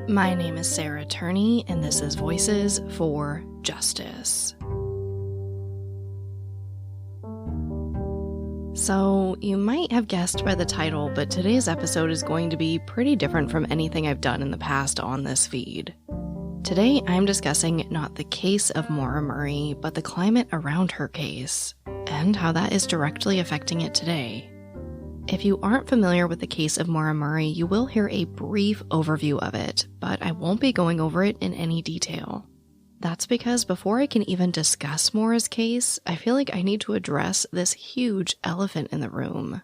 My name is Sarah Turney, and this is Voices for Justice. So, you might have guessed by the title, but today's episode is going to be pretty different from anything I've done in the past on this feed. Today, I'm discussing not the case of Maura Murray, but the climate around her case, and how that is directly affecting it today. If you aren't familiar with the case of Maura Murray, you will hear a brief overview of it, but I won't be going over it in any detail. That's because before I can even discuss Maura's case, I feel like I need to address this huge elephant in the room.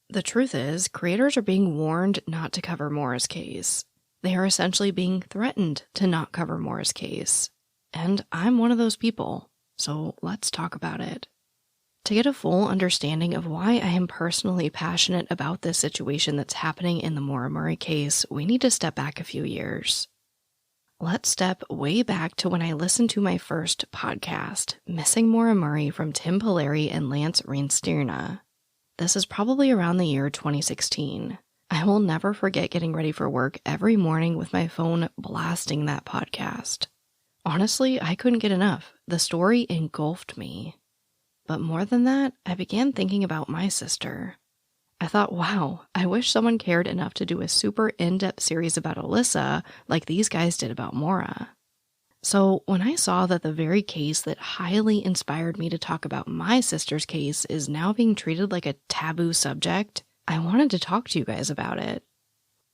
The truth is, creators are being warned not to cover Maura's case. They are essentially being threatened to not cover Maura's case. And I'm one of those people, so let's talk about it. To get a full understanding of why I am personally passionate about this situation that's happening in the Maura Murray case, we need to step back a few years. Let's step way back to when I listened to my first podcast, Missing Maura Murray from Tim Polari and Lance Reinstierna. This is probably around the year 2016. I will never forget getting ready for work every morning with my phone blasting that podcast. Honestly, I couldn't get enough. The story engulfed me. But more than that, I began thinking about my sister. I thought, wow, I wish someone cared enough to do a super in-depth series about Alyssa like these guys did about Maura. So when I saw that the very case that highly inspired me to talk about my sister's case is now being treated like a taboo subject, I wanted to talk to you guys about it.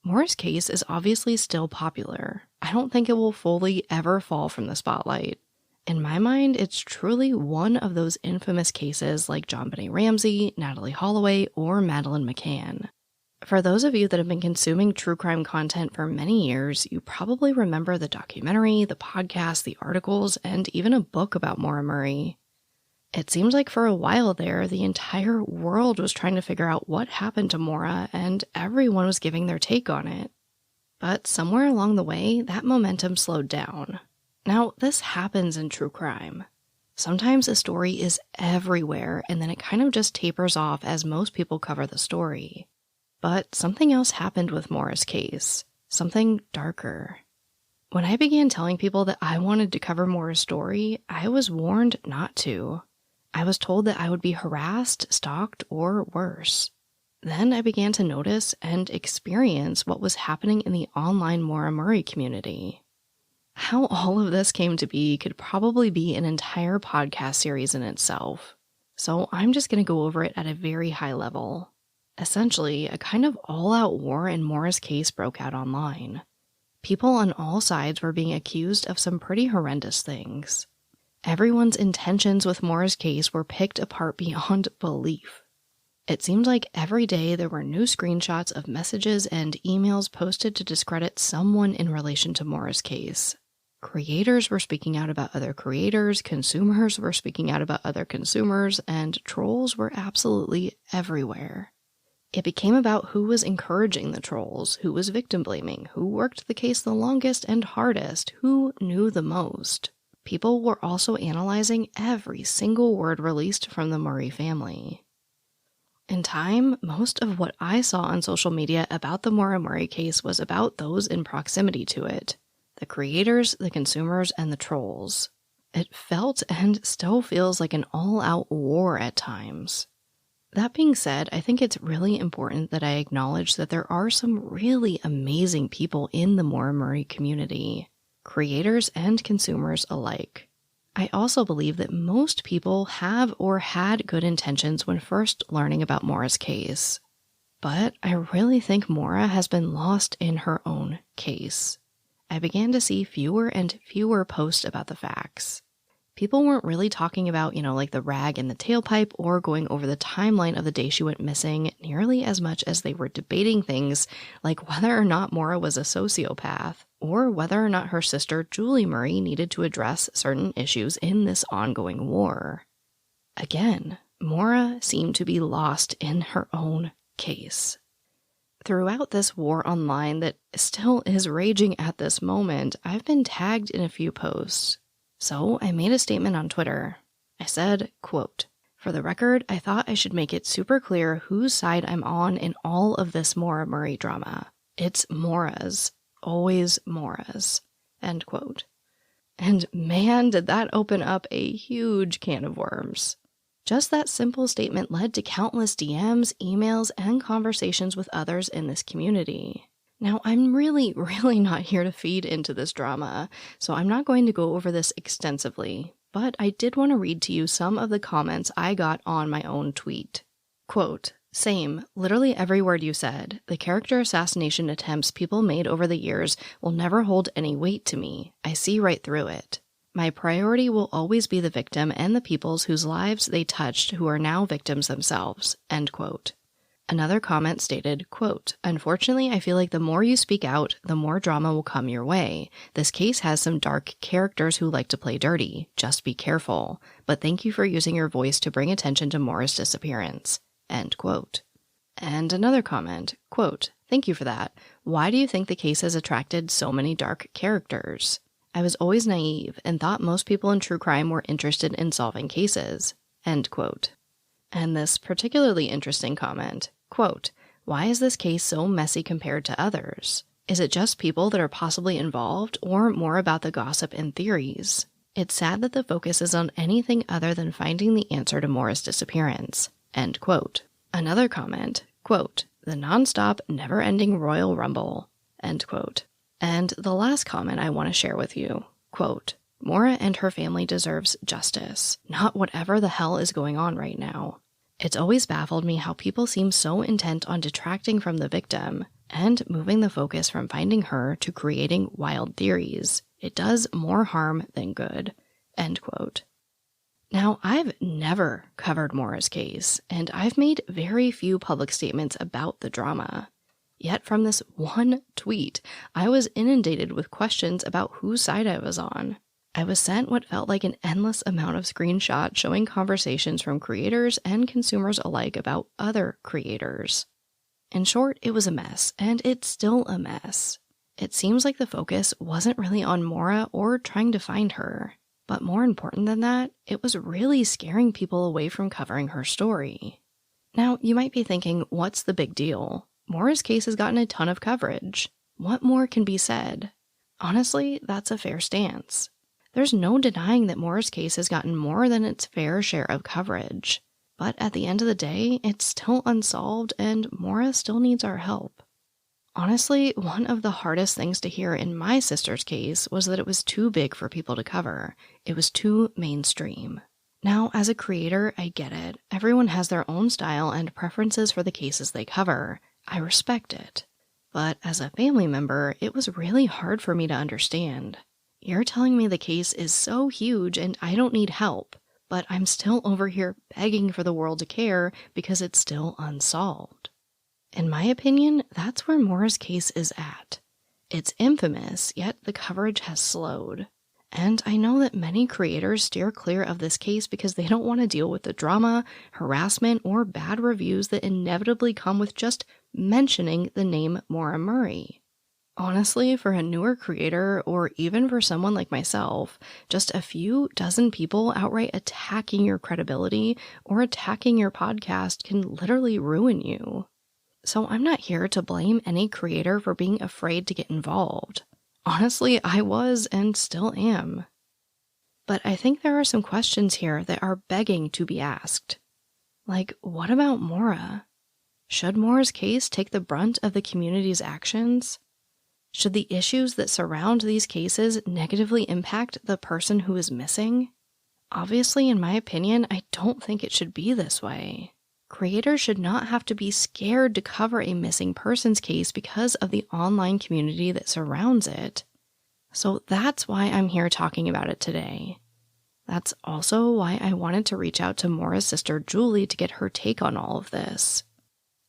Maura's case is obviously still popular. I don't think it will fully ever fall from the spotlight. In my mind, it's truly one of those infamous cases like JonBenet Ramsey, Natalie Holloway, or Madeleine McCann. For those of you that have been consuming true crime content for many years, you probably remember the documentary, the podcast, the articles, and even a book about Maura Murray. It seems like for a while there, the entire world was trying to figure out what happened to Maura, and everyone was giving their take on it. But somewhere along the way, that momentum slowed down. Now, this happens in true crime. Sometimes a story is everywhere, and then it kind of just tapers off as most people cover the story. But something else happened with Maura's case. Something darker. When I began telling people that I wanted to cover Maura's story, I was warned not to. I was told that I would be harassed, stalked, or worse. Then I began to notice and experience what was happening in the online Maura Murray community. How all of this came to be could probably be an entire podcast series in itself. So I'm just going to go over it at a very high level. Essentially, a kind of all-out war in Maura's case broke out online. People on all sides were being accused of some pretty horrendous things. Everyone's intentions with Maura's case were picked apart beyond belief. It seemed like every day there were new screenshots of messages and emails posted to discredit someone in relation to Maura's case. Creators were speaking out about other creators, consumers were speaking out about other consumers, and trolls were absolutely everywhere. It became about who was encouraging the trolls, who was victim blaming, who worked the case the longest and hardest, who knew the most. People were also analyzing every single word released from the Murray family. In time, most of what I saw on social media about the Maura Murray case was about those in proximity to it. The creators, the consumers, and the trolls. It felt and still feels like an all-out war at times. That being said, I think it's really important that I acknowledge that there are some really amazing people in the Maura Murray community, creators and consumers alike. I also believe that most people have or had good intentions when first learning about Maura's case. But I really think Maura has been lost in her own case. I began to see fewer and fewer posts about the facts. People weren't really talking about, like the rag in the tailpipe or going over the timeline of the day she went missing nearly as much as they were debating things like whether or not Maura was a sociopath or whether or not her sister Julie Murray needed to address certain issues in this ongoing war. Again, Maura seemed to be lost in her own case. Throughout this war online that still is raging at this moment, I've been tagged in a few posts. So I made a statement on Twitter. I said, quote, "For the record, I thought I should make it super clear whose side I'm on in all of this Maura Murray drama. It's Maura's. always Maura's, end quote. And man, did that open up a huge can of worms. Just that simple statement led to countless DMs, emails, and conversations with others in this community. Now, I'm really not here to feed into this drama, so I'm not going to go over this extensively, but I did want to read to you some of the comments I got on my own tweet. Quote, "Same, literally every word you said. The character assassination attempts people made over the years will never hold any weight to me. I see right through it. My priority will always be the victim and the peoples whose lives they touched who are now victims themselves." End quote. Another comment stated, quote, "Unfortunately, I feel like the more you speak out, the more drama will come your way. This case has some dark characters who like to play dirty. Just be careful. But thank you for using your voice to bring attention to Maura's disappearance." End quote. And another comment, quote, "Thank you for that. Why do you think the case has attracted so many dark characters? I was always naive and thought most people in true crime were interested in solving cases." End quote. And this particularly interesting comment, quote, "Why is this case so messy compared to others? Is it just people that are possibly involved or more about the gossip and theories? It's sad that the focus is on anything other than finding the answer to Maura's disappearance." End quote. Another comment, quote, "The nonstop, never-ending royal rumble." End quote. And the last comment I want to share with you, quote, "Maura and her family deserves justice, not whatever the hell is going on right now. It's always baffled me how people seem so intent on detracting from the victim and moving the focus from finding her to creating wild theories. It does more harm than good." End quote. Now, I've never covered Maura's case, and I've made very few public statements about the drama. Yet from this one tweet, I was inundated with questions about whose side I was on. I was sent what felt like an endless amount of screenshots showing conversations from creators and consumers alike about other creators. In short, it was a mess, and it's still a mess. It seems like the focus wasn't really on Maura or trying to find her. But more important than that, it was really scaring people away from covering her story. Now, you might be thinking, what's the big deal? Maura's case has gotten a ton of coverage. What more can be said? Honestly, that's a fair stance. There's no denying that Maura's case has gotten more than its fair share of coverage. But at the end of the day, it's still unsolved and Maura still needs our help. Honestly, one of the hardest things to hear in my sister's case was that it was too big for people to cover. It was too mainstream. Now, as a creator, I get it. Everyone has their own style and preferences for the cases they cover. I respect it. But as a family member, it was really hard for me to understand. You're telling me the case is so huge and I don't need help, but I'm still over here begging for the world to care because it's still unsolved. In my opinion, that's where Maura's case is at. It's infamous, yet the coverage has slowed. And I know that many creators steer clear of this case because they don't want to deal with the drama, harassment, or bad reviews that inevitably come with just mentioning the name Maura Murray. Honestly, for a newer creator, or even for someone like myself, just a few dozen people outright attacking your credibility or attacking your podcast can literally ruin you. So I'm not here to blame any creator for being afraid to get involved. Honestly, I was and still am. But I think there are some questions here that are begging to be asked. Like, what about Maura? Should Maura's case take the brunt of the community's actions? Should the issues that surround these cases negatively impact the person who is missing? Obviously, in my opinion, I don't think it should be this way. Creators should not have to be scared to cover a missing persons case because of the online community that surrounds it. So that's why I'm here talking about it today. That's also why I wanted to reach out to Maura's sister Julie to get her take on all of this.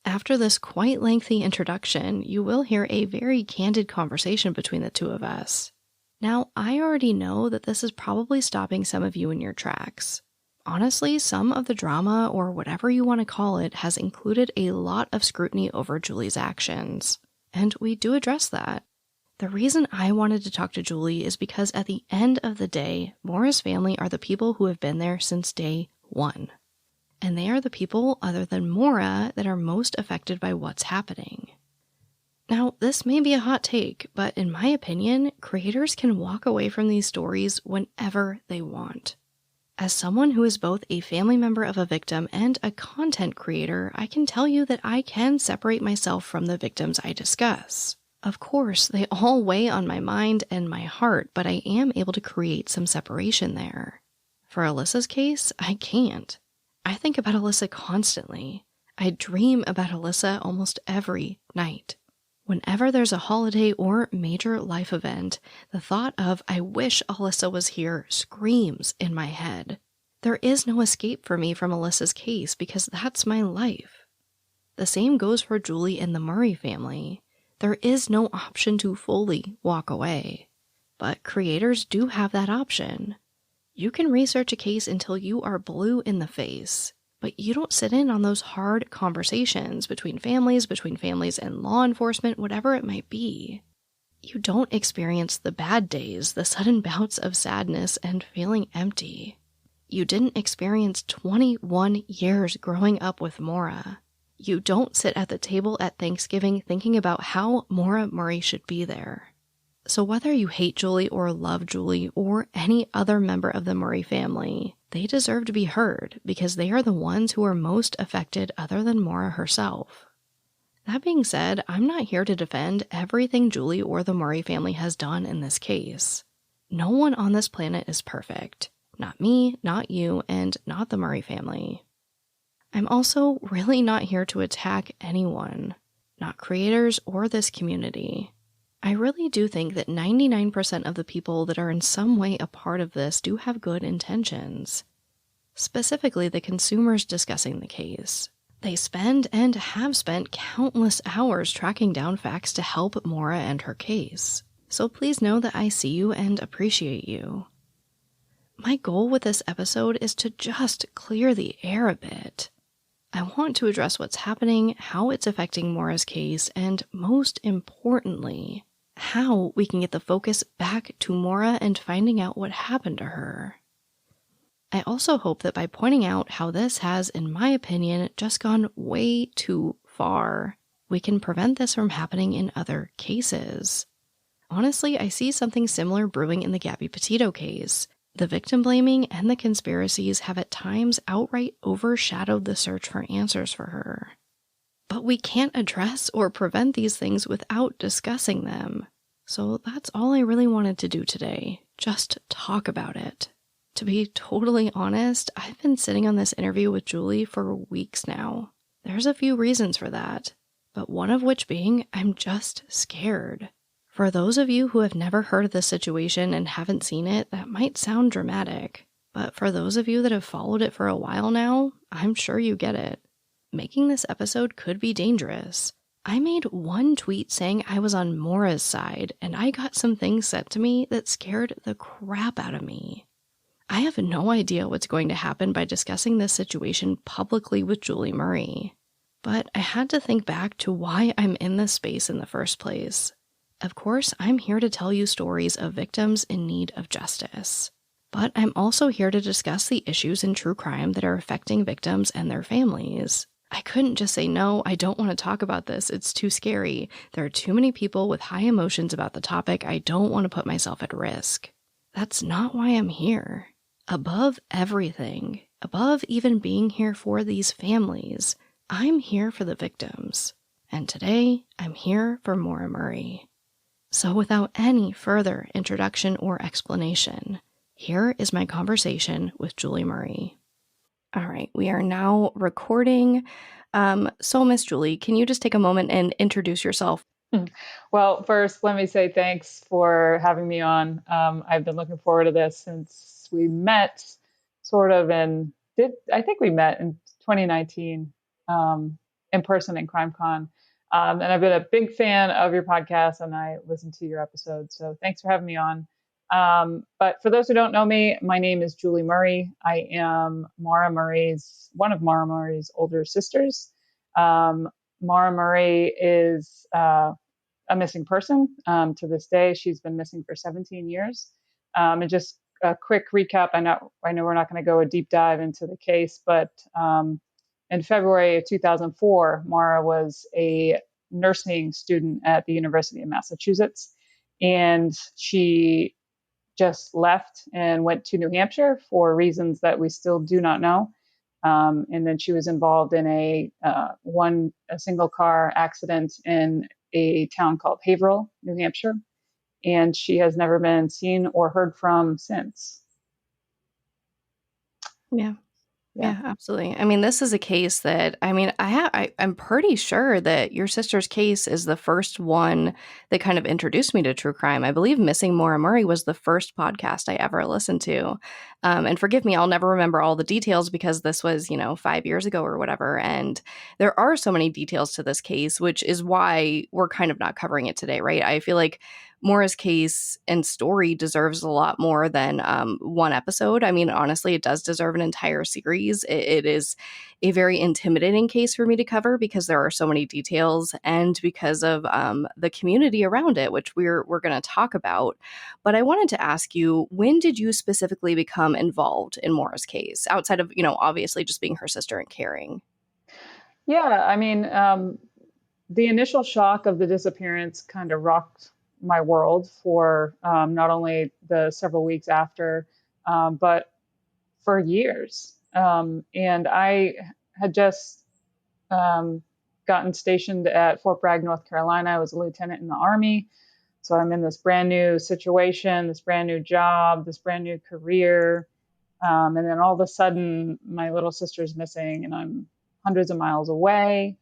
After this quite lengthy introduction, you will hear a very candid conversation between the two of us. Now, I already know that this is probably stopping some of you in your tracks. Honestly, some of the drama, or whatever you want to call it, has included a lot of scrutiny over Julie's actions. And we do address that. The reason I wanted to talk to Julie is because at the end of the day, Maura's family are the people who have been there since day one. And they are the people, other than Maura, that are most affected by what's happening. Now, this may be a hot take, but in my opinion, creators can walk away from these stories whenever they want. As someone who is both a family member of a victim and a content creator, I can tell you that I can separate myself from the victims I discuss. Of course, they all weigh on my mind and my heart, but I am able to create some separation there. For Alyssa's case, I can't. I think about Alyssa constantly. I dream about Alyssa almost every night. Whenever there's a holiday or major life event, the thought of "I wish Alyssa was here" screams in my head. There is no escape for me from Alyssa's case because that's my life. The same goes for Julie and the Murray family. There is no option to fully walk away. But creators do have that option. You can research a case until you are blue in the face, but you don't sit in on those hard conversations between families and law enforcement, whatever it might be. You don't experience the bad days, the sudden bouts of sadness and feeling empty. You didn't experience 21 years growing up with Maura. You don't sit at the table at Thanksgiving thinking about how Maura Murray should be there. So whether you hate Julie or love Julie or any other member of the Murray family, they deserve to be heard because they are the ones who are most affected other than Maura herself. That being said, I'm not here to defend everything Julie or the Murray family has done in this case. No one on this planet is perfect. Not me, not you, and not the Murray family. I'm also really not here to attack anyone, not creators or this community. I really do think that 99% of the people that are in some way a part of this do have good intentions. Specifically, the consumers discussing the case. They spend and have spent countless hours tracking down facts to help Maura and her case. So please know that I see you and appreciate you. My goal with this episode is to just clear the air a bit. I want to address what's happening, how it's affecting Maura's case, and most importantly, how we can get the focus back to Maura and finding out what happened to her. I also hope that by pointing out how this has, in my opinion, just gone way too far, we can prevent this from happening in other cases. Honestly, I see something similar brewing in the Gabby Petito case. The victim blaming and the conspiracies have at times outright overshadowed the search for answers for her. But we can't address or prevent these things without discussing them. So that's all I really wanted to do today, just talk about it. To be totally honest, I've been sitting on this interview with Julie for weeks now. There's a few reasons for that, but one of which being I'm just scared. For those of you who have never heard of this situation and haven't seen it, that might sound dramatic. But for those of you that have followed it for a while now, I'm sure you get it. Making this episode could be dangerous. I made one tweet saying I was on Maura's side, and I got some things sent to me that scared the crap out of me. I have no idea what's going to happen by discussing this situation publicly with Julie Murray. But I had to think back to why I'm in this space in the first place. Of course, I'm here to tell you stories of victims in need of justice. But I'm also here to discuss the issues in true crime that are affecting victims and their families. I couldn't just say, no, I don't want to talk about this. It's too scary. There are too many people with high emotions about the topic. I don't want to put myself at risk. That's not why I'm here. Above everything, above even being here for these families, I'm here for the victims. And today, I'm here for Maura Murray. So without any further introduction or explanation, here is my conversation with Julie Murray. All right, we are now recording. So Miss Julie, can you just take a moment and introduce yourself? Well, first, let me say thanks for having me on. I've been looking forward to this since we met I think we met in 2019 in person in CrimeCon. And I've been a big fan of your podcast and I listen to your episodes. So thanks for having me on. But for those who don't know me, my name is Julie Murray. I am one of Maura Murray's older sisters. Maura Murray is a missing person to this day. She's been missing for 17 years. And just a quick recap. I know we're not going to go a deep dive into the case, but in February of 2004, Maura was a nursing student at the University of Massachusetts. And she just left and went to New Hampshire for reasons that we still do not know. And then she was involved in a single car accident in a town called Haverhill, New Hampshire. And she has never been seen or heard from since. Yeah. Yeah, absolutely. I mean, this is a case that, I mean, I'm pretty sure that your sister's case is the first one that kind of introduced me to true crime. I believe Missing Maura Murray was the first podcast I ever listened to. And forgive me, I'll never remember all the details because this was, 5 years ago or whatever. And there are so many details to this case, which is why we're kind of not covering it today, right? I feel like Maura's case and story deserves a lot more than one episode. I mean, honestly, it does deserve an entire series. It is a very intimidating case for me to cover because there are so many details and because of the community around it, which we're going to talk about. But I wanted to ask you, when did you specifically become involved in Maura's case, outside of, obviously just being her sister and caring? Yeah, I mean, the initial shock of the disappearance kind of rocked my world for not only the several weeks after, but for years. And I had just gotten stationed at Fort Bragg, North Carolina. I was a lieutenant in the Army. So I'm in this brand new situation, this brand new job, this brand new career. And then all of a sudden, my little sister's missing and I'm hundreds of miles away.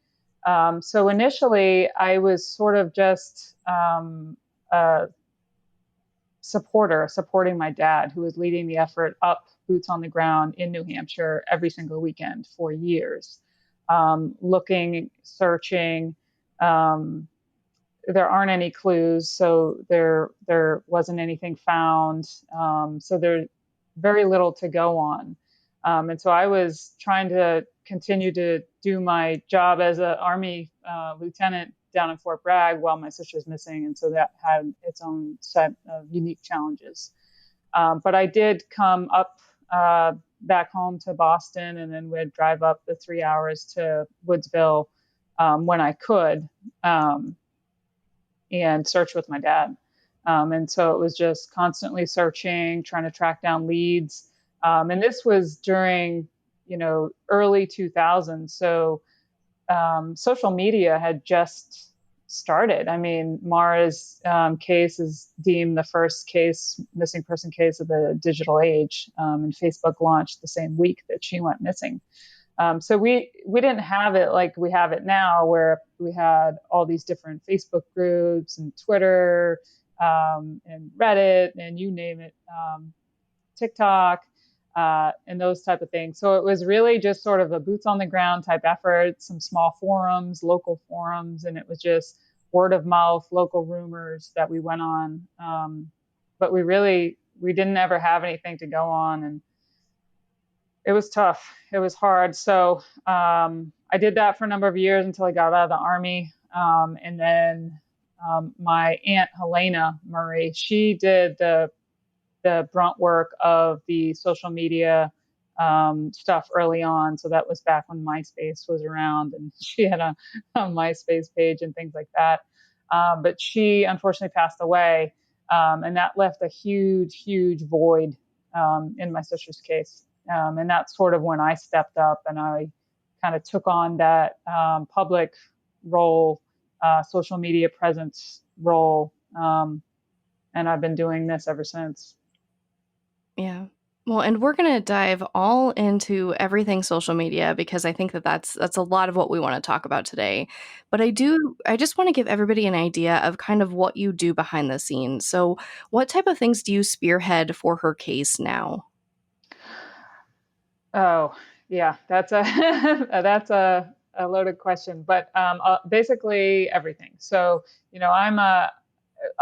So initially, I was sort of just a supporting my dad, who was leading the effort up, boots on the ground in New Hampshire every single weekend for years, looking, searching. There aren't any clues, so there wasn't anything found. So there's very little to go on. And so I was trying to continue to do my job as an Army lieutenant down in Fort Bragg while my sister's missing. And so that had its own set of unique challenges. But I did come up back home to Boston, and then we'd drive up the 3 hours to Woodsville when I could, and search with my dad. And so it was just constantly searching, trying to track down leads. And this was during, early 2000s. So social media had just started. I mean, Maura's case is deemed the first missing person case of the digital age. And Facebook launched the same week that she went missing. So we didn't have it like we have it now, where we had all these different Facebook groups and Twitter and Reddit and you name it, TikTok and those type of things. So it was really just sort of a boots on the ground type effort, some small forums, local forums, and it was just word of mouth, local rumors that we went on. But we didn't ever have anything to go on, and it was tough. It was hard. So I did that for a number of years until I got out of the Army. And then my aunt, Helena Murray, she did the brunt work of the social media stuff early on. So that was back when MySpace was around, and she had a MySpace page and things like that. But she unfortunately passed away. And that left a huge, huge void in my sister's case. And that's sort of when I stepped up and I kind of took on that public role, social media presence role. And I've been doing this ever since. Yeah. Well, and we're going to dive all into everything social media because I think that's a lot of what we want to talk about today. But I just want to give everybody an idea of kind of what you do behind the scenes. So what type of things do you spearhead for her case now? Oh, yeah, that's a that's a loaded question, but basically everything. So, I'm a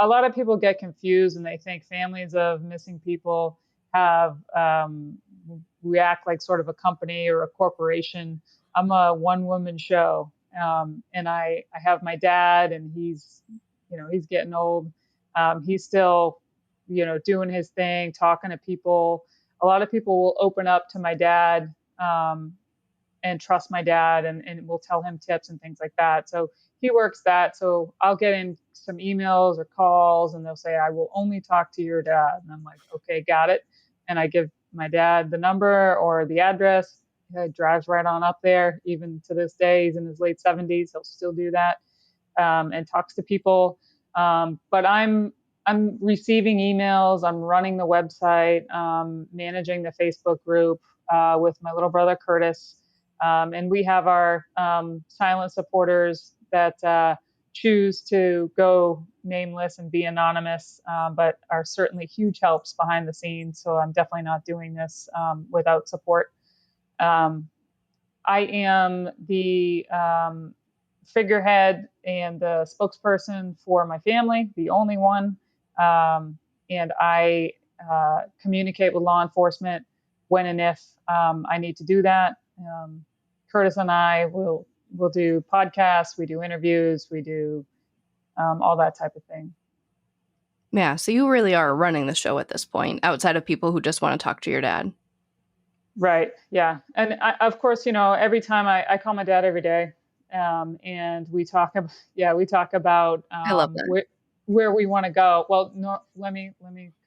lot of people get confused and they think families of missing people have we act like sort of a company or a corporation. I'm a one-woman show, and I have my dad, and he's getting old. He's still doing his thing, talking to people. A lot of people will open up to my dad and trust my dad and will tell him tips and things like that. So he works that. So I'll get in some emails or calls and they'll say, I will only talk to your dad. And I'm like, okay, got it. And I give my dad the number or the address. He drives right on up there. Even to this day, he's in his late 70s. He'll still do that, and talks to people. But I'm receiving emails. I'm running the website, managing the Facebook group with my little brother Curtis, and we have our silent supporters that choose to go nameless and be anonymous, but are certainly huge helps behind the scenes. So I'm definitely not doing this without support. I am the figurehead and the spokesperson for my family, the only one. And I communicate with law enforcement when and if I need to do that. Curtis and I will do podcasts, we do interviews, we do all that type of thing. Yeah, so you really are running the show at this point, outside of people who just want to talk to your dad. Right. Yeah. And of course, every time I call my dad every day, and we talk about I love that. where we want to go. Well, no, let me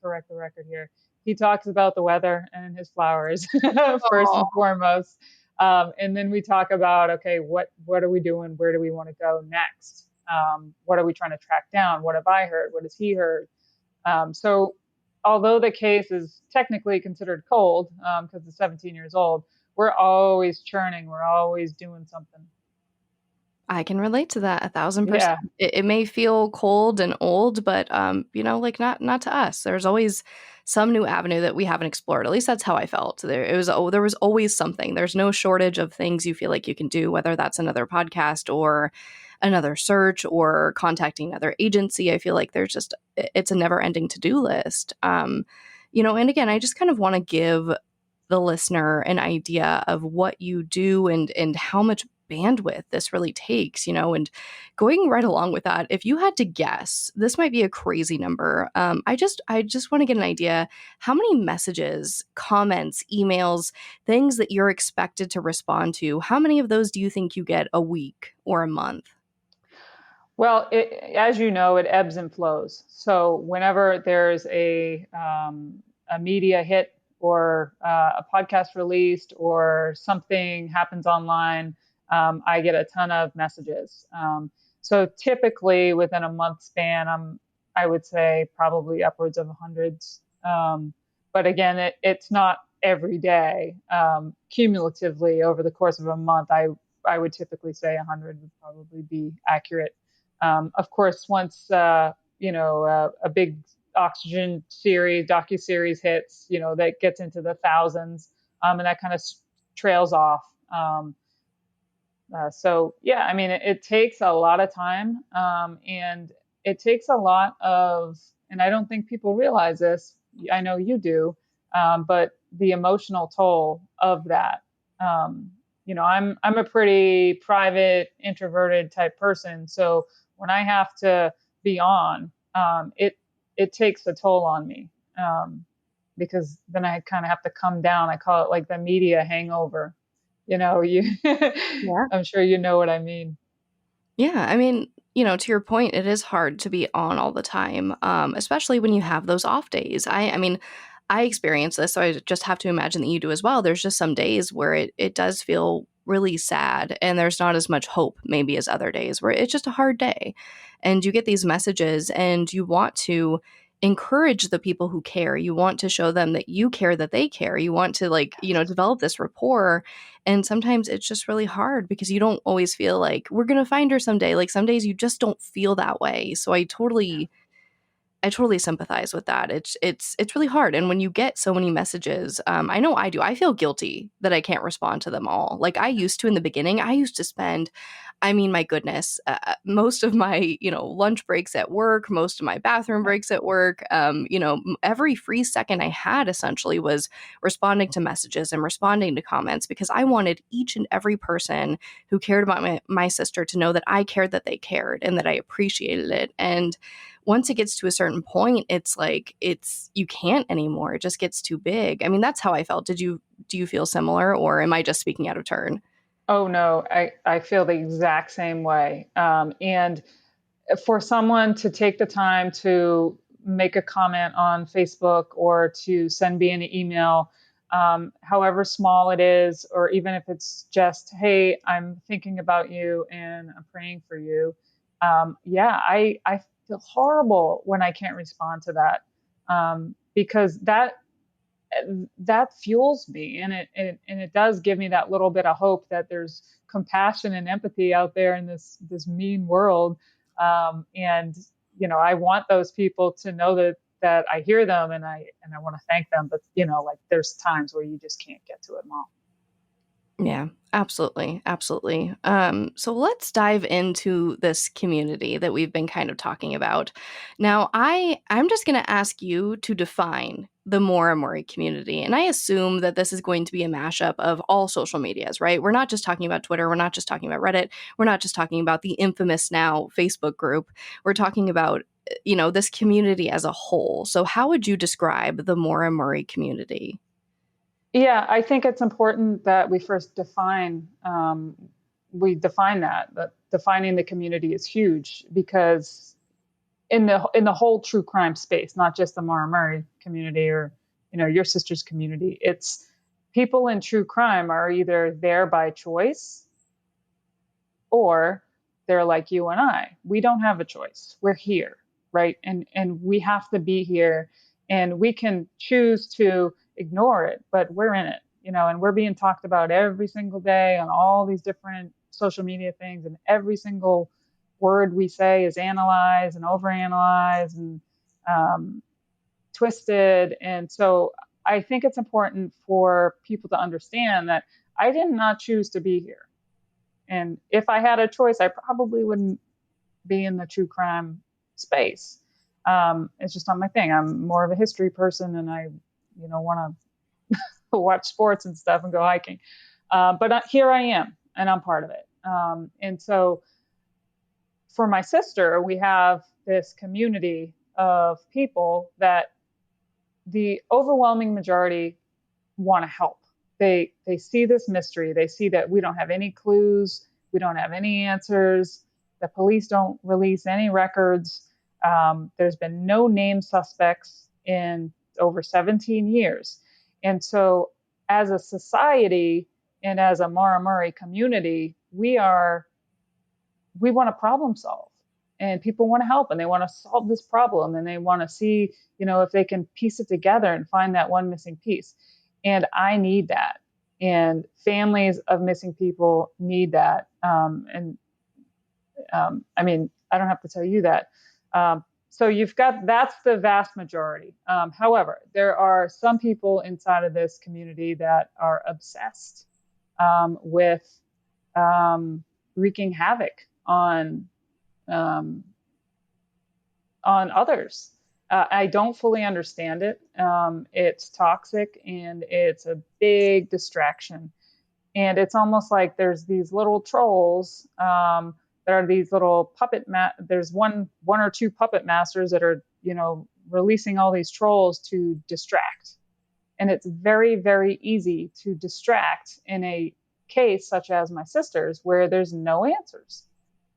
correct the record here. He talks about the weather and his flowers first Aw. and foremost. And then we talk about, okay, what are we doing? Where do we want to go next? What are we trying to track down? What have I heard? What has he heard? So although the case is technically considered cold because it's 17 years old, we're always churning. We're always doing something. I can relate to that 1,000%. Yeah. It may feel cold and old, but like not to us. There's always some new avenue that we haven't explored. At least that's how I felt. There was always something. There's no shortage of things you feel like you can do, whether that's another podcast or another search or contacting another agency. I feel like it's a never-ending to-do list. And again, I just kind of want to give the listener an idea of what you do and how much bandwidth this really takes, and going right along with that, if you had to guess, this might be a crazy number. I just want to get an idea how many messages, comments, emails, things that you're expected to respond to. How many of those do you think you get a week or a month? Well, as you know, it ebbs and flows. So whenever there's a media hit or a podcast released or something happens online, I get a ton of messages. So typically within a month span, I would say probably upwards of hundreds. But again, it's not every day. Cumulatively over the course of a month, I would typically say 100 would probably be accurate. Of course, once a big Oxygen series, docu-series hits, that gets into the thousands, and that kind of trails off. So yeah, I mean, it takes a lot of time, and it takes a lot of, and I don't think people realize this. I know you do, but the emotional toll of that. I'm a pretty private, introverted type person, so when I have to be on, it takes a toll on me, because then I kind of have to come down. I call it like the media hangover. Yeah. I'm sure you know what I mean. Yeah, I mean, to your point, it is hard to be on all the time, especially when you have those off days. I mean, I experience this, so I just have to imagine that you do as well. There's just some days where it does feel really sad, and there's not as much hope maybe as other days where it's just a hard day. And you get these messages, and you want to encourage the people who care. You want to show them that you care, that they care. You want to develop this rapport. And sometimes it's just really hard because you don't always feel like we're going to find her someday. Like some days you just don't feel that way. So I totally sympathize with that. It's really hard. And when you get so many messages, I know I do. I feel guilty that I can't respond to them all. Like I used to in the beginning. I used to spend, I mean, my goodness, most of my lunch breaks at work, most of my bathroom breaks at work. Every free second I had essentially was responding to messages and responding to comments because I wanted each and every person who cared about my sister to know that I cared, that they cared, and that I appreciated it. And once it gets to a certain point, it's like you can't anymore. It just gets too big. I mean, that's how I felt. Do you feel similar, or am I just speaking out of turn? Oh no, I feel the exact same way. And for someone to take the time to make a comment on Facebook or to send me an email, however small it is, or even if it's just, hey, I'm thinking about you and I'm praying for you. Yeah, I feel horrible when I can't respond to that, because that fuels me, and it does give me that little bit of hope that there's compassion and empathy out there in this mean world. And I want those people to know that I hear them, and I want to thank them. But like, there's times where you just can't get to it all. Yeah, absolutely. Absolutely. So let's dive into this community that we've been kind of talking about. Now, I'm just going to ask you to define the Maura Murray community. And I assume that this is going to be a mashup of all social medias, right? We're not just talking about Twitter. We're not just talking about Reddit. We're not just talking about the infamous now Facebook group. We're talking about, this community as a whole. So how would you describe the Maura Murray community? Yeah, I think it's important that we first define that defining the community is huge, because in the whole true crime space, not just the Maura Murray community or your sister's community, it's people in true crime are either there by choice, or they're like you and I. We don't have a choice. We're here, right? And we have to be here, and we can choose to ignore it, but we're in it, and we're being talked about every single day on all these different social media things, and every single word we say is analyzed and overanalyzed and twisted. And so I think it's important for people to understand that I did not choose to be here. And if I had a choice, I probably wouldn't be in the true crime space. It's just not my thing. I'm more of a history person, and I, want to watch sports and stuff and go hiking. But here I am, and I'm part of it. And so for my sister, we have this community of people that the overwhelming majority want to help. They see this mystery. They see that we don't have any clues. We don't have any answers. The police don't release any records. There's been no named suspects in over 17 years. And so as a society and as a Maura Murray community, we want to problem solve, and people want to help, and they want to solve this problem, and they want to see, if they can piece it together and find that one missing piece. And I need that. And families of missing people need that. I mean, I don't have to tell you that. So that's the vast majority. However, there are some people inside of this community that are obsessed with wreaking havoc on others. I don't fully understand it. It's toxic, and it's a big distraction. And it's almost like there's these little trolls. There are these little there's one or two puppet masters that are, releasing all these trolls to distract. And it's very, very easy to distract in a case such as my sister's, where there's no answers.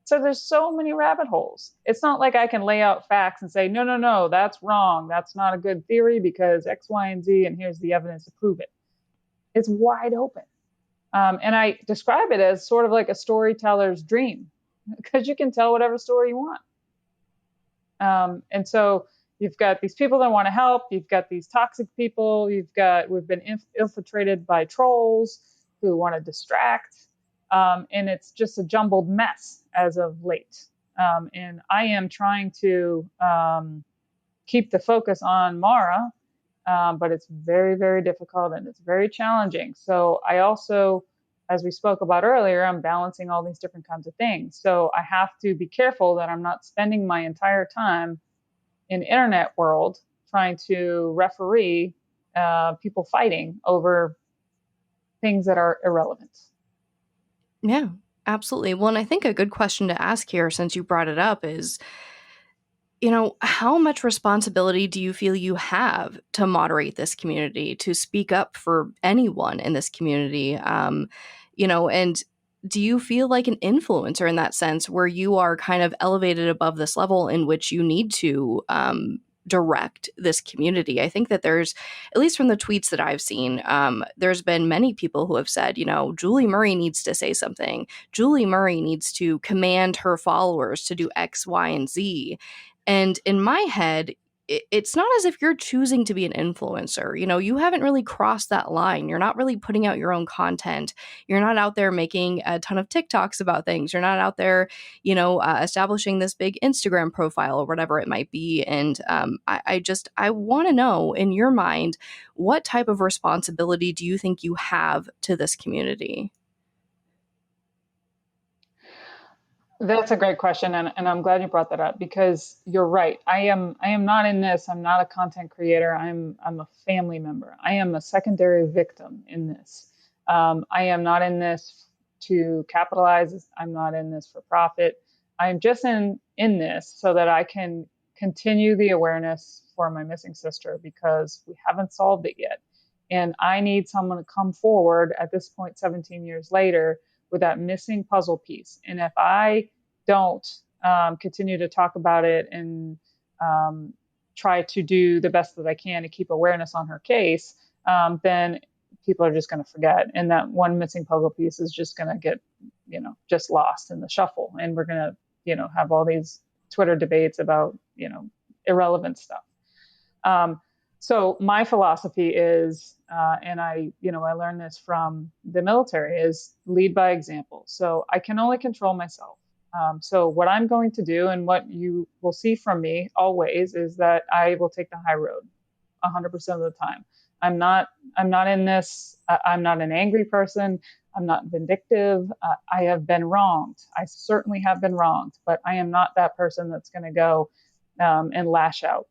So there's so many rabbit holes. It's not like I can lay out facts and say, no, that's wrong. That's not a good theory because X, Y, and Z, and here's the evidence to prove it. It's wide open. And I describe it as sort of like a storyteller's dream, because you can tell whatever story you want. And so you've got these people that want to help. You've got these toxic people. We've been infiltrated by trolls who want to distract. And it's just a jumbled mess as of late. And I am trying to keep the focus on Maura, but it's very, very difficult, and it's very challenging. So I also, as we spoke about earlier, I'm balancing all these different kinds of things. So I have to be careful that I'm not spending my entire time in the internet world trying to referee people fighting over things that are irrelevant. Yeah, absolutely. Well, and I think a good question to ask here, since you brought it up, is, how much responsibility do you feel you have to moderate this community, to speak up for anyone in this community? And do you feel like an influencer in that sense, where you are kind of elevated above this level in which you need to direct this community? I think that there's, at least from the tweets that I've seen, there's been many people who have said, Julie Murray needs to say something. Julie Murray needs to command her followers to do X, Y, and Z. And in my head, it's not as if you're choosing to be an influencer. You haven't really crossed that line. You're not really putting out your own content. You're not out there making a ton of TikToks about things. You're not out there, establishing this big Instagram profile or whatever it might be. And I want to know, in your mind, what type of responsibility do you think you have to this community? That's a great question, and I'm glad you brought that up, because you're right. I am not in this. I'm not a content creator. I'm a family member. I am a secondary victim in this. I am not in this to capitalize. I'm not in this for profit. I'm just in this so that I can continue the awareness for my missing sister, because we haven't solved it yet. And I need someone to come forward at this point, 17 years later, with that missing puzzle piece. And if I don't continue to talk about it and try to do the best that I can to keep awareness on her case, then people are just going to forget. And that one missing puzzle piece is just going to get, just lost in the shuffle. And we're going to, have all these Twitter debates about, irrelevant stuff. So my philosophy is, and I learned this from the military, is lead by example. So I can only control myself. So what I'm going to do, and what you will see from me always, is that I will take the high road 100% of the time. I'm not in this. I'm not an angry person. I'm not vindictive. I have been wronged. I certainly have been wronged, but I am not that person that's going to go and lash out.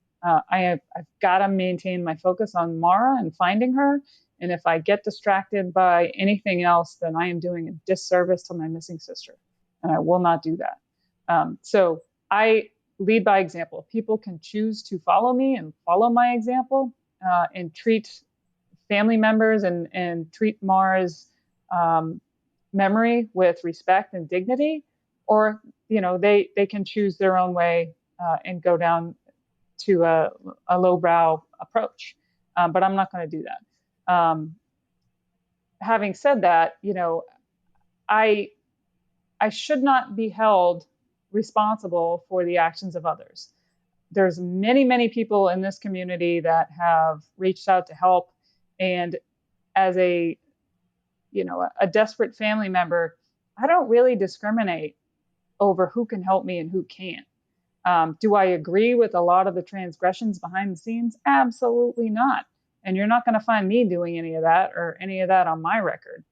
I've got to maintain my focus on Maura and finding her. And if I get distracted by anything else, then I am doing a disservice to my missing sister. And I will not do that. So I lead by example. People can choose to follow me and follow my example, and treat family members and treat Maura's memory with respect and dignity, or they can choose their own way and go down to a lowbrow approach. But I'm not going to do that. Having said that, I should not be held responsible for the actions of others. There's many, many people in this community that have reached out to help. And as a desperate family member, I don't really discriminate over who can help me and who can't. Do I agree with a lot of the transgressions behind the scenes? Absolutely not. And you're not going to find me doing any of that or any of that on my record.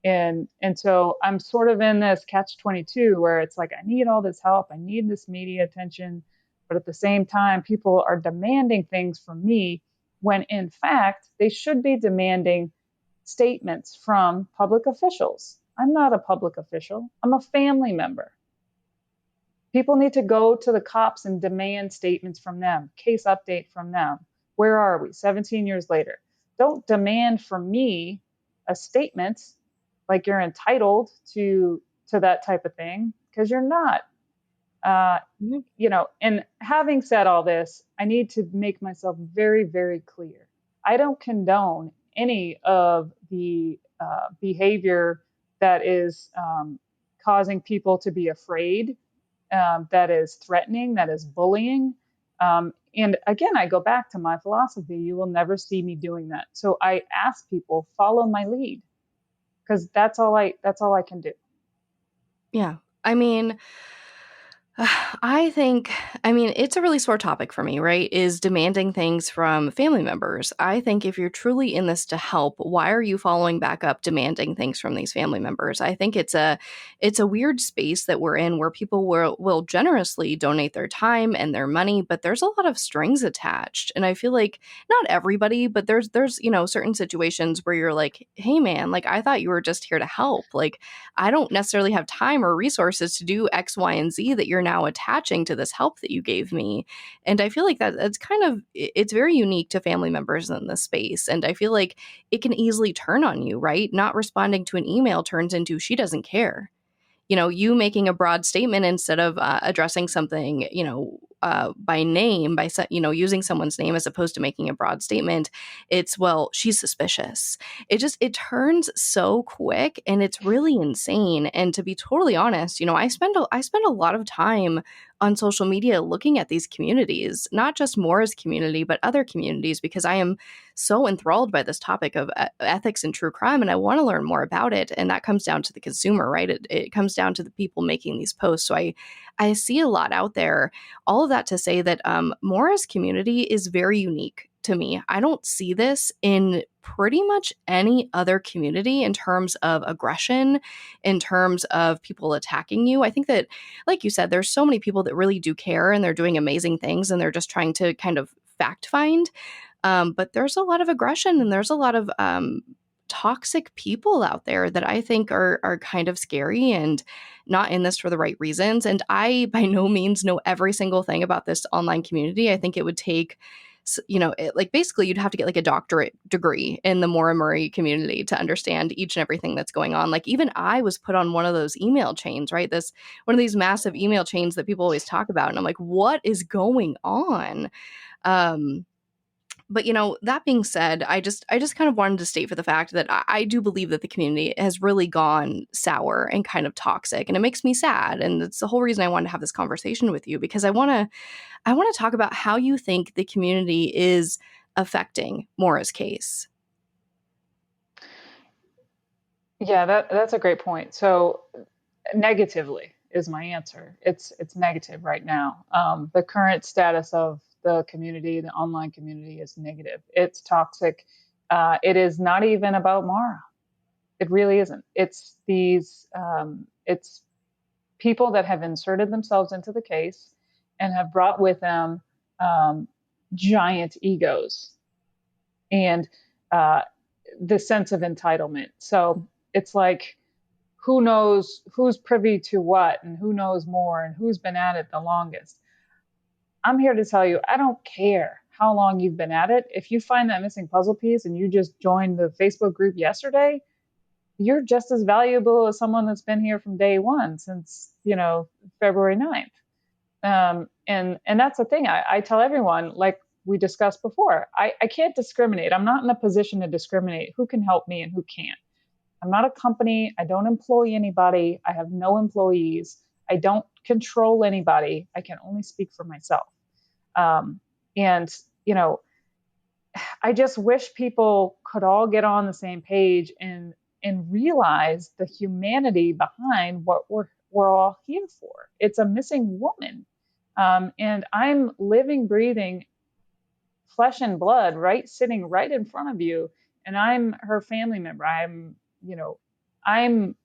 And so I'm sort of in this catch-22 where it's like, I need all this help. I need this media attention. But at the same time, people are demanding things from me when, in fact, they should be demanding statements from public officials. I'm not a public official. I'm a family member. People need to go to the cops and demand statements from them, case update from them. Where are we 17 years later? Don't demand from me a statement like you're entitled to that type of thing, because you're not. And having said all this, I need to make myself very, very clear. I don't condone any of the behavior that is causing people to be afraid, that is threatening, that is bullying. And again, I go back to my philosophy. You will never see me doing that. So I ask people, follow my lead, because that's all I can do. Yeah. I mean, it's a really sore topic for me, right? Is demanding things from family members. I think if you're truly in this to help, why are you following back up demanding things from these family members? I think it's a weird space that we're in, where people will generously donate their time and their money, but there's a lot of strings attached. And I feel like not everybody, but there's certain situations where you're like, hey man, like I thought you were just here to help. Like I don't necessarily have time or resources to do X, Y, and Z that you're now attaching to this help that you gave me. And I feel like that's kind of, it's very unique to family members in this space. And I feel like it can easily turn on you, right? Not responding to an email turns into she doesn't care. You making a broad statement instead of addressing something, by name, using someone's name as opposed to making a broad statement. It's, well, she's suspicious. It turns so quick, and it's really insane. And to be totally honest, I spend a lot of time on social media looking at these communities, not just Maura's community, but other communities, because I am so enthralled by this topic of ethics and true crime, and I want to learn more about it. And that comes down to the consumer, right? It comes down to the people making these posts. So I see a lot out there. All of that to say that Maura's community is very unique to me. I don't see this in pretty much any other community in terms of aggression, in terms of people attacking you. I think that, like you said, there's so many people that really do care, and they're doing amazing things, and they're just trying to kind of fact find. But there's a lot of aggression, and there's a lot of toxic people out there that I think are kind of scary and not in this for the right reasons. And I by no means know every single thing about this online community. I think it would take, basically you'd have to get like a doctorate degree in the Maura Murray community to understand each and everything that's going on. Like, even I was put on one of those email chains, right? One of these massive email chains that people always talk about. And I'm like, what is going on? But that being said, I just kind of wanted to state for the fact that I do believe that the community has really gone sour and kind of toxic, and it makes me sad. And that's the whole reason I wanted to have this conversation with you, because I want to talk about how you think the community is affecting Maura's case. Yeah, that's a great point. So negatively is my answer. It's negative right now. The current status of the community, the online community, is negative. It's toxic. It is not even about Maura. It really isn't. It's it's people that have inserted themselves into the case and have brought with them giant egos and the sense of entitlement. So it's like, who knows who's privy to what, and who knows more, and who's been at it the longest. I'm here to tell you, I don't care how long you've been at it. If you find that missing puzzle piece and you just joined the Facebook group yesterday, you're just as valuable as someone that's been here from day one, since, February 9th. And that's the thing. I tell everyone, like we discussed before, I can't discriminate. I'm not in a position to discriminate who can help me and who can't. I'm not a company. I don't employ anybody. I have no employees. I don't control anybody. I can only speak for myself. And I just wish people could all get on the same page and realize the humanity behind what we're all here for. It's a missing woman. And I'm living, breathing flesh and blood, right, sitting right in front of you. And I'm her family member. I'm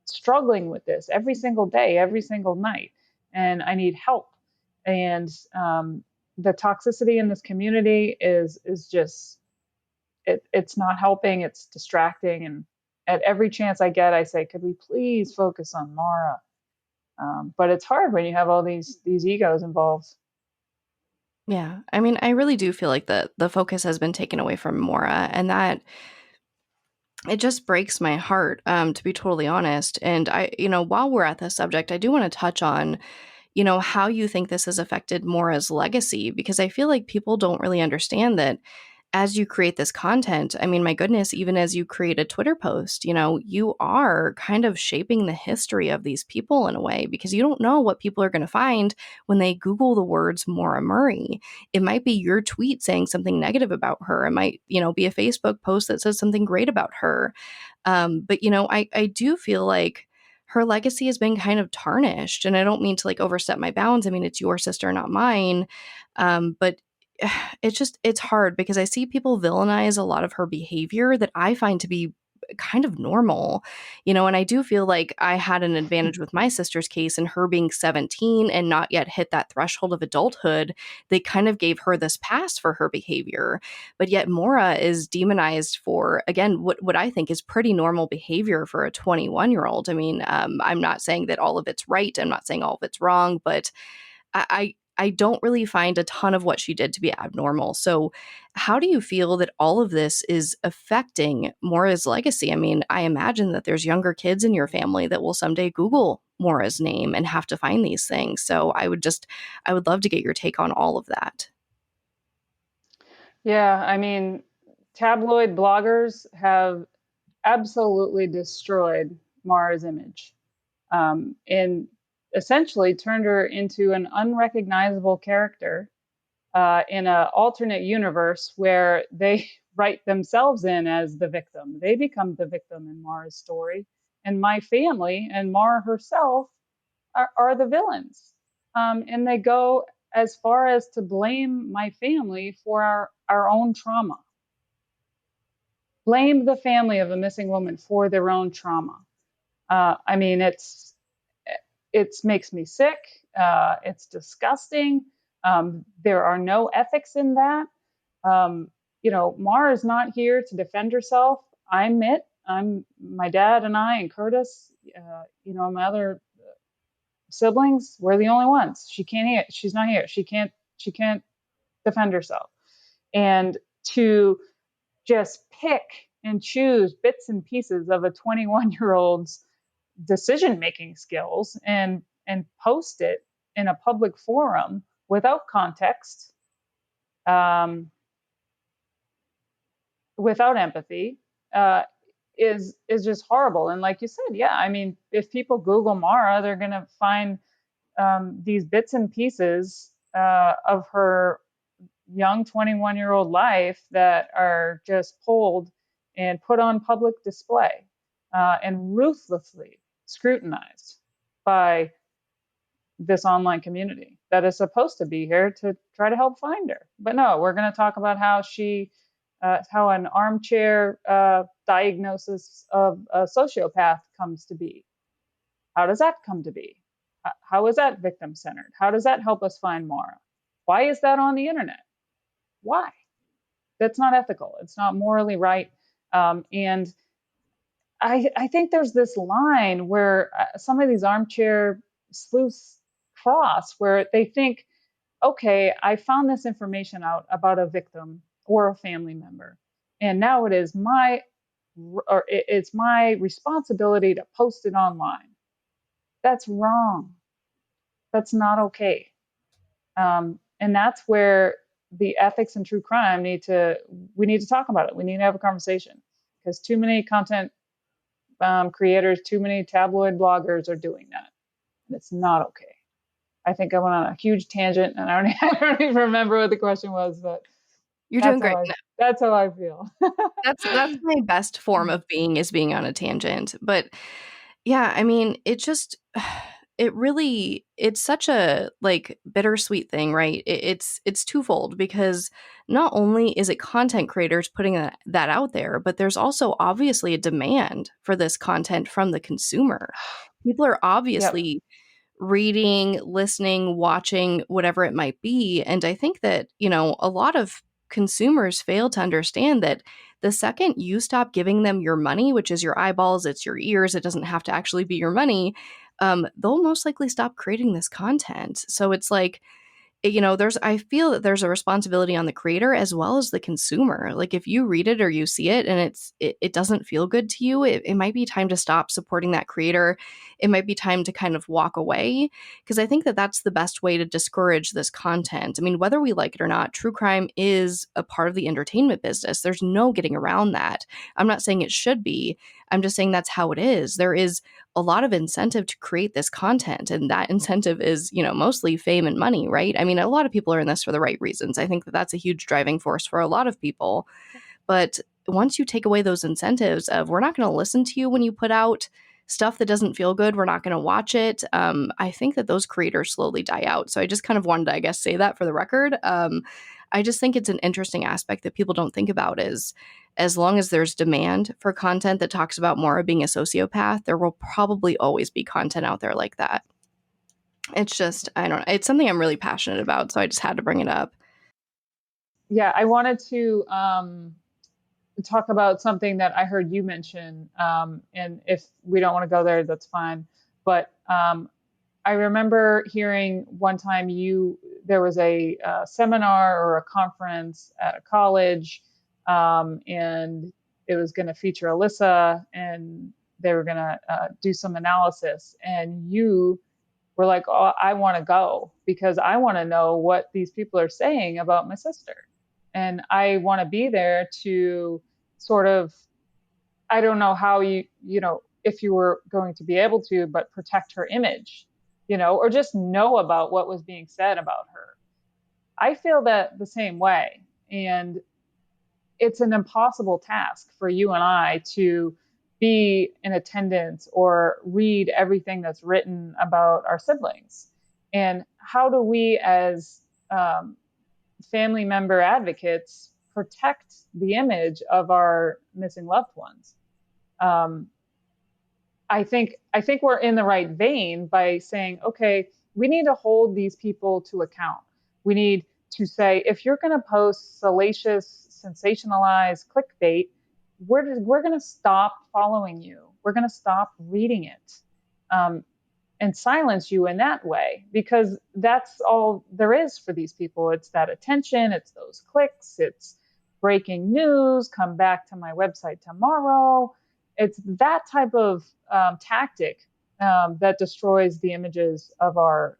struggling with this every single day, every single night, and I need help. And the toxicity in this community is just, it's not helping. It's distracting. And at every chance I get, I say, could we please focus on Maura? But it's hard when you have all these egos involved. Yeah, I mean, I really do feel like the focus has been taken away from Maura, and that it just breaks my heart, to be totally honest. And while we're at this subject, I do want to touch on, how you think this has affected Maura's legacy, because I feel like people don't really understand that as you create this content, I mean, my goodness, even as you create a Twitter post, you are kind of shaping the history of these people in a way, because you don't know what people are going to find when they Google the words Maura Murray. It might be your tweet saying something negative about her. It might, be a Facebook post that says something great about her. But I do feel like her legacy has been kind of tarnished, and I don't mean to like overstep my bounds. I mean, it's your sister, not mine. But it's hard because I see people villainize a lot of her behavior that I find to be kind of normal, and I do feel like I had an advantage with my sister's case, and her being 17 and not yet hit that threshold of adulthood. They kind of gave her this pass for her behavior. But yet Maura is demonized for, again, what I think is pretty normal behavior for a 21-year-old. I mean, I'm not saying that all of it's right. I'm not saying all of it's wrong, but I don't really find a ton of what she did to be abnormal. So how do you feel that all of this is affecting Maura's legacy? I mean, I imagine that there's younger kids in your family that will someday Google Maura's name and have to find these things. So I would love to get your take on all of that. Yeah, I mean, tabloid bloggers have absolutely destroyed Mara's image, and essentially turned her into an unrecognizable character in an alternate universe where they write themselves in as the victim. They become the victim in Mara's story, and my family and Mara herself are the villains. And they go as far as to blame my family for our own trauma. Blame the family of a missing woman for their own trauma. I mean, it makes me sick. It's disgusting. There are no ethics in that. Mara is not here to defend herself. I admit, my dad and I and Curtis, my other siblings, we're the only ones. She's not here. She can't defend herself. And to just pick and choose bits and pieces of a 21-year-old's decision-making skills and post it in a public forum without context, without empathy, is just horrible. And like you said, yeah, I mean, if people Google Mara, they're going to find these bits and pieces of her young 21-year-old life that are just pulled and put on public display and ruthlessly scrutinized by this online community that is supposed to be here to try to help find her. But no, we're going to talk about how how an armchair diagnosis of a sociopath comes to be. How does that come to be? How is that victim centered? How does that help us find Mara? Why is that on the internet? Why? That's not ethical. It's not morally right. And I think there's this line where some of these armchair sleuths cross where they think, okay, I found this information out about a victim or a family member, and now it's my responsibility to post it online. That's wrong. That's not okay. And that's where the ethics in true crime we need to talk about it. We need to have a conversation because too many content creators, too many tabloid bloggers are doing that. And it's not okay. I think I went on a huge tangent and I don't even remember what the question was, but You're doing great. That's how I feel. That's my best form of being, is being on a tangent. But yeah, I mean, it's such a bittersweet thing, right? It's twofold, because not only is it content creators putting that out there, but there's also obviously a demand for this content from the consumer. People are obviously reading, listening, watching, whatever it might be. And I think that, a lot of consumers fail to understand that the second you stop giving them your money, which is your eyeballs, it's your ears, it doesn't have to actually be your money, they'll most likely stop creating this content. So it's like, I feel that there's a responsibility on the creator as well as the consumer. Like, if you read it or you see it and it doesn't feel good to you, it might be time to stop supporting that creator. It might be time to kind of walk away, because I think that that's the best way to discourage this content. I mean, whether we like it or not, true crime is a part of the entertainment business. There's no getting around that. I'm not saying it should be. I'm just saying that's how it is. There is a lot of incentive to create this content, and that incentive is, mostly fame and money, right? I mean, a lot of people are in this for the right reasons. I think that that's a huge driving force for a lot of people. But once you take away those incentives of, we're not going to listen to you when you put out stuff that doesn't feel good, we're not going to watch it, I think that those creators slowly die out. So I just kind of wanted to, I guess, say that for the record. I just think it's an interesting aspect that people don't think about is, as long as there's demand for content that talks about Maura being a sociopath, there will probably always be content out there like that. It's just, I don't know. It's something I'm really passionate about, so I just had to bring it up. Yeah, I wanted to talk about something that I heard you mention, and if we don't want to go there, that's fine. But I remember hearing one time there was a seminar or a conference at a college, and it was going to feature Alyssa, and they were going to do some analysis, and you were like, "Oh, I want to go because I want to know what these people are saying about my sister, and I want to be there to sort of, I don't know how if you were going to be able to, but protect her image, or just know about what was being said about her." I feel that the same way. And it's an impossible task for you and I to be in attendance or read everything that's written about our siblings. And how do we, as family member advocates, protect the image of our missing loved ones? Um, I think we're in the right vein by saying, okay, we need to hold these people to account. We need to say, if you're going to post salacious, sensationalized clickbait, we're going to stop following you. We're going to stop reading it, and silence you in that way, because that's all there is for these people. It's that attention. It's those clicks. It's breaking news. Come back to my website tomorrow. It's that type of tactic that destroys the images of our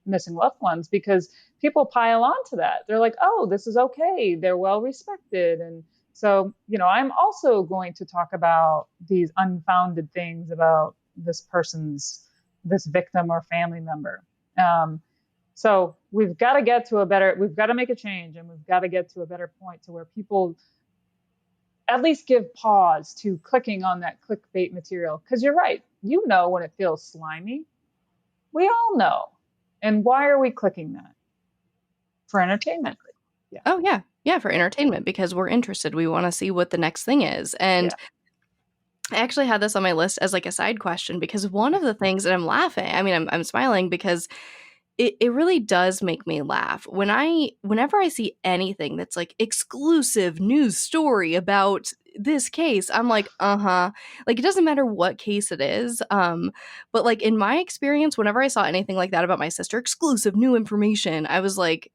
missing loved ones, because people pile on to that. They're like, oh, this is okay. They're well respected. And so, I'm also going to talk about these unfounded things about this victim or family member. So we've got to make a change, and we've got to get to a better point to where people at least give pause to clicking on that clickbait material. Because you're right. When it feels slimy. We all know. And why are we clicking that? For entertainment. Yeah. Oh, yeah. Yeah, for entertainment, because we're interested. We want to see what the next thing is. And I actually had this on my list as like a side question, because one of the things that I'm laughing, I'm smiling because it really does make me laugh whenever I see anything that's like exclusive news story about this case. I'm like, like, it doesn't matter what case it is. But like, in my experience, whenever I saw anything like that about my sister, exclusive new information, I was like,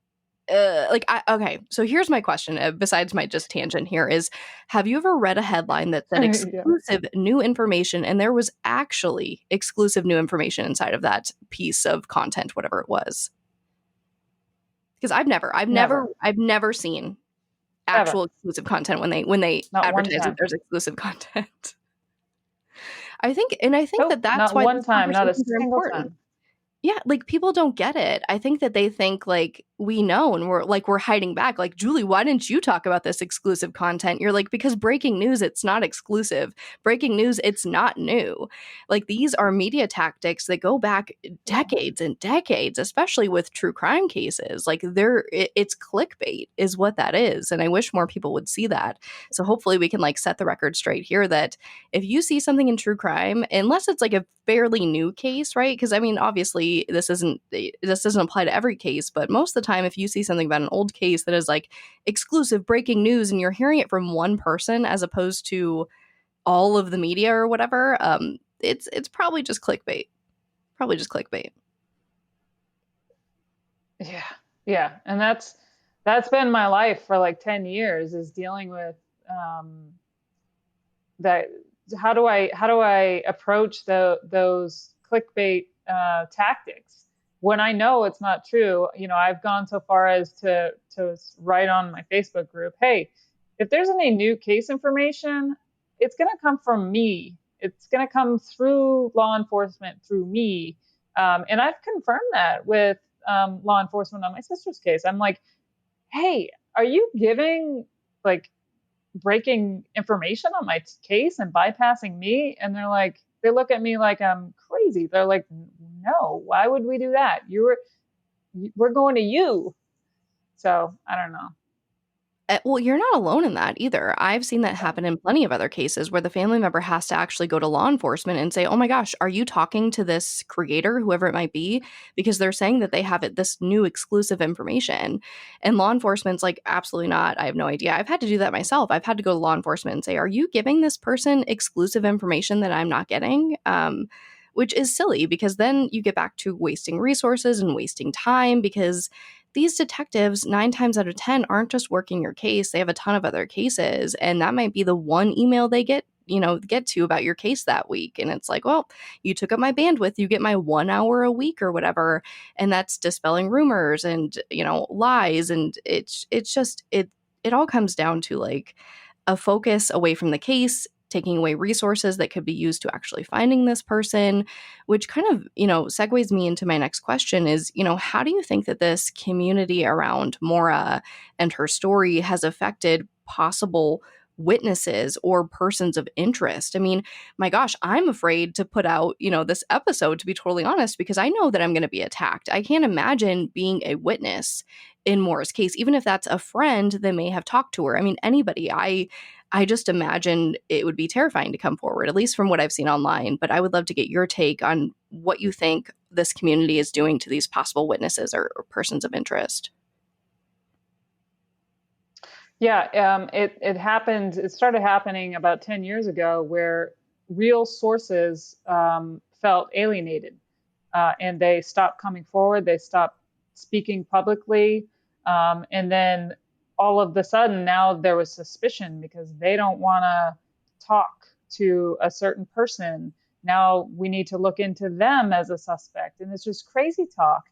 okay, so here's my question, besides my just tangent here, is, have you ever read a headline that said exclusive new information, and there was actually exclusive new information inside of that piece of content, whatever it was? Because I've never seen actual exclusive content when they advertise that there's exclusive content. I think that's not why one time, not a conversations are single important. time. Yeah, like, people don't get it. I think that they think, like, we know, and we're hiding back. Like, Julie, why didn't you talk about this exclusive content? You're like, because breaking news, it's not exclusive. Breaking news, it's not new. Like, these are media tactics that go back decades and decades, especially with true crime cases. Like, it's clickbait is what that is. And I wish more people would see that. So hopefully we can, like, set the record straight here that if you see something in true crime, unless it's like a fairly new case, right? Because obviously this doesn't apply to every case, but most of the time, if you see something about an old case that is like exclusive breaking news and you're hearing it from one person as opposed to all of the media or whatever, it's probably just clickbait. Yeah, and that's been my life for like 10 years, is dealing with that. How do I approach those clickbait tactics when I know it's not true? I've gone so far as to write on my Facebook group, hey, if there's any new case information, it's going to come from me. It's going to come through law enforcement, through me. And I've confirmed that with law enforcement on my sister's case. I'm like, hey, are you giving like breaking information on my case and bypassing me? And they look at me like I'm crazy. They're like, no, why would we do that? We're going to you. So I don't know. Well, you're not alone in that either. I've seen that happen in plenty of other cases where the family member has to actually go to law enforcement and say, "Oh my gosh, are you talking to this creator, whoever it might be?" Because they're saying that they have this new exclusive information. And law enforcement's like, "Absolutely not. I have no idea." I've had to do that myself. I've had to go to law enforcement and say, "Are you giving this person exclusive information that I'm not getting?" Which is silly because then you get back to wasting resources and wasting time because these detectives, 9 times out of 10, aren't just working your case. They have a ton of other cases, and that might be the one email they get to about your case that week. And it's like, well, you took up my bandwidth. You get my 1 hour a week or whatever. And that's dispelling rumors and, lies. And it all comes down to like a focus away from the case, taking away resources that could be used to actually finding this person, which kind of, segues me into my next question is, how do you think that this community around Maura and her story has affected possible witnesses or persons of interest? I mean, my gosh, I'm afraid to put out, this episode, to be totally honest, because I know that I'm going to be attacked. I can't imagine being a witness in Maura's case, even if that's a friend that may have talked to her. I mean, anybody. I just imagine it would be terrifying to come forward, at least from what I've seen online. But I would love to get your take on what you think this community is doing to these possible witnesses or persons of interest. Yeah, it happened. It started happening about 10 years ago, where real sources felt alienated, and they stopped coming forward. They stopped speaking publicly, and then all of the sudden, now there was suspicion because they don't want to talk to a certain person. Now we need to look into them as a suspect, and it's just crazy talk.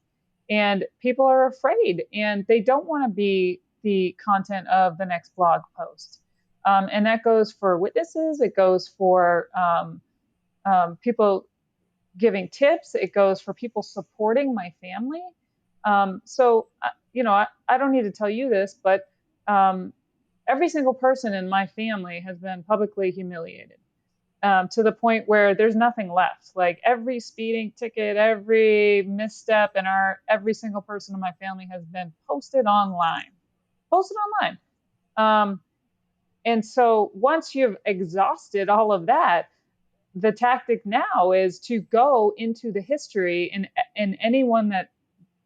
And people are afraid, and they don't want to be the content of the next blog post. And that goes for witnesses. It goes for people giving tips. It goes for people supporting my family. I don't need to tell you this, but every single person in my family has been publicly humiliated, to the point where there's nothing left. Like every speeding ticket, every misstep in every single person in my family has been posted online. And so once you've exhausted all of that, the tactic now is to go into the history and anyone that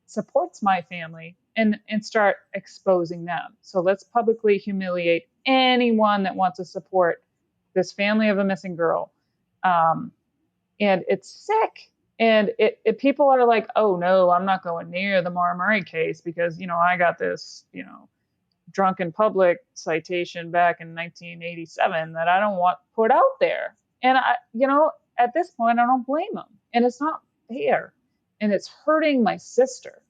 supports my family and start exposing them. So let's publicly humiliate anyone that wants to support this family of a missing girl. And it's sick. And people are like, oh no, I'm not going near the Maura Murray case because, I got this, drunken public citation back in 1987 that I don't want put out there. And at this point, I don't blame them. And it's not fair. And it's hurting my sister.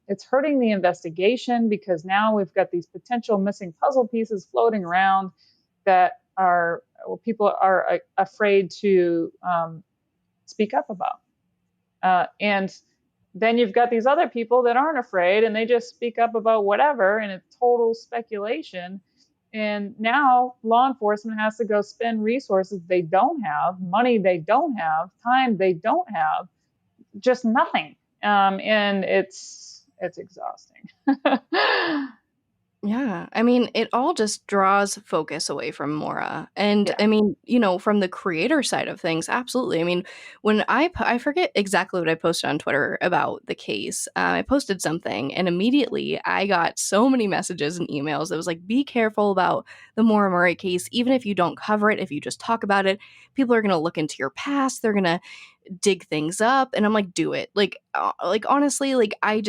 It's hurting the investigation because now we've got these potential missing puzzle pieces floating around that people are afraid to speak up about. And then you've got these other people that aren't afraid and they just speak up about whatever, and it's total speculation. And now law enforcement has to go spend resources they don't have, money they don't have, time they don't have, just nothing. And it's exhausting. Yeah, I mean, it all just draws focus away from Maura. And Yeah. I mean, from the creator side of things, absolutely. I mean, when I forget exactly what I posted on Twitter about the case, I posted something and immediately I got so many messages and emails that was like, be careful about the Maura Murray case. Even if you don't cover it, if you just talk about it, people are going to look into your past. They're going to dig things up. And I'm like, do it. Like honestly, like I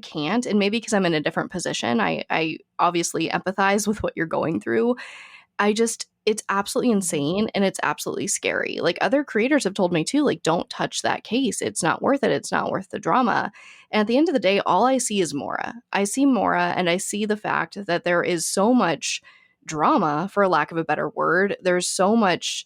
can't. And maybe because I'm in a different position, I obviously empathize with what you're going through. It's absolutely insane and it's absolutely scary. Like other creators have told me too, like, don't touch that case. It's not worth it. It's not worth the drama. And at the end of the day, all I see is Maura. I see Maura and I see the fact that there is so much drama, for lack of a better word. There's so much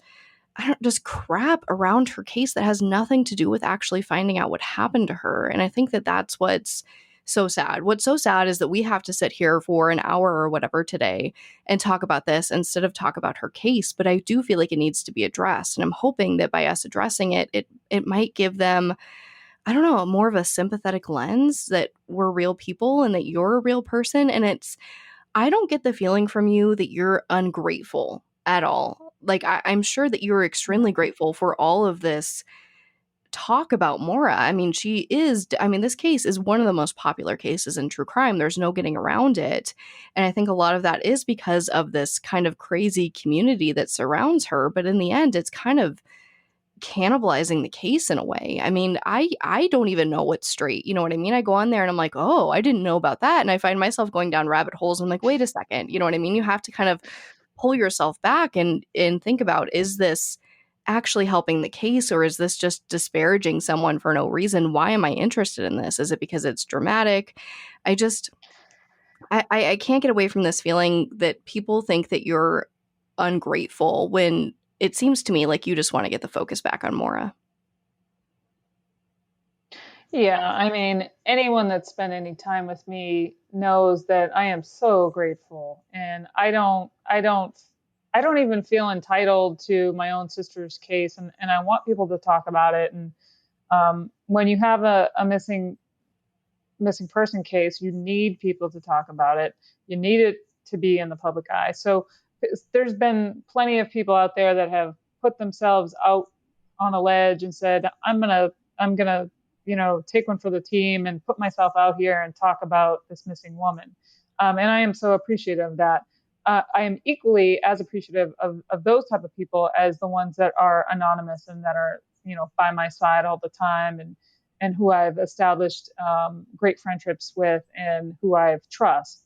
just crap around her case that has nothing to do with actually finding out what happened to her. And I think that that's what's so sad. What's so sad is that we have to sit here for an hour or whatever today and talk about this instead of talk about her case. But I do feel like it needs to be addressed. And I'm hoping that by us addressing it, it might give them, I don't know, more of a sympathetic lens that we're real people and that you're a real person. And I don't get the feeling from you that you're ungrateful at all. Like, I'm sure that you're extremely Mhm. grateful for all of this talk about Maura. I mean, this case is one of the most popular cases in true crime. There's no getting around it. And I think a lot of that is because of this kind of crazy community that surrounds her. But in the end, it's kind of cannibalizing the case in a way. I mean, I don't even know what's straight. You know what I mean? I go on there and I'm like, oh, I didn't know about that. And I find myself going down rabbit holes. And I'm like, wait a second. You know what I mean? You have to kind of pull yourself back and think about, is this actually helping the case, or is this just disparaging someone for no reason? Why am I interested in this? Is it because it's dramatic? I just I can't get away from this feeling that people think that you're ungrateful when it seems to me like you just want to get the focus back on Maura. Yeah, I mean, anyone that's spent any time with me knows that I am so grateful, and I don't even feel entitled to my own sister's case, and I want people to talk about it. And when you have a missing person case, you need people to talk about it. You need it to be in the public eye. So there's been plenty of people out there that have put themselves out on a ledge and said, I'm gonna, take one for the team and put myself out here and talk about this missing woman. And I am so appreciative of that. I am equally as appreciative of those type of people as the ones that are anonymous and that are, by my side all the time, and who I've established great friendships with and who I've trust,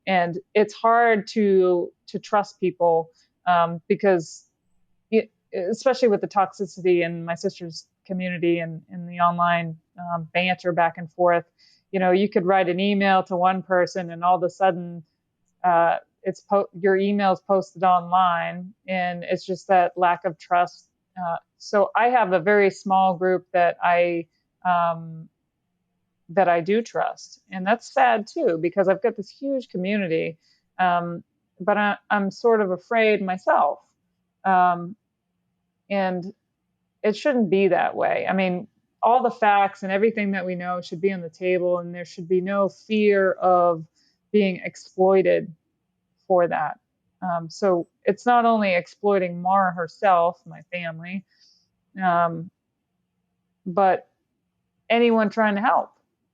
and it's hard to trust people because especially with the toxicity in my sister's community and in the online banter back and forth, you could write an email to one person and all of a sudden your email's posted online, and it's just that lack of trust. So I have a very small group um, that I do trust, and that's sad too because I've got this huge community, but I'm sort of afraid myself, um, and it shouldn't be that way. I mean, all the facts and everything that we know should be on the table, and there should be no fear of being exploited for that. So it's not only exploiting Mara herself, my family, um, but anyone trying to help.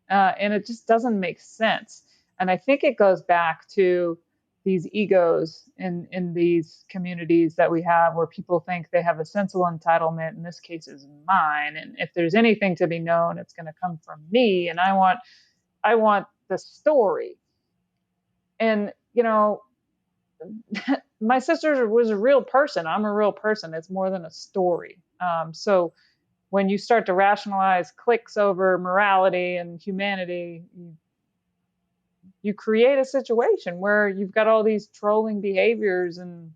And it just doesn't make sense. And I think it goes back to these egos in these communities that we have where people think they have a sense of entitlement, and this case is mine. And if there's anything to be known, it's going to come from me. And I want the story. And, my sister was a real person. I'm a real person. It's more than a story. So when you start to rationalize clicks over morality and humanity, you create a situation where you've got all these trolling behaviors, and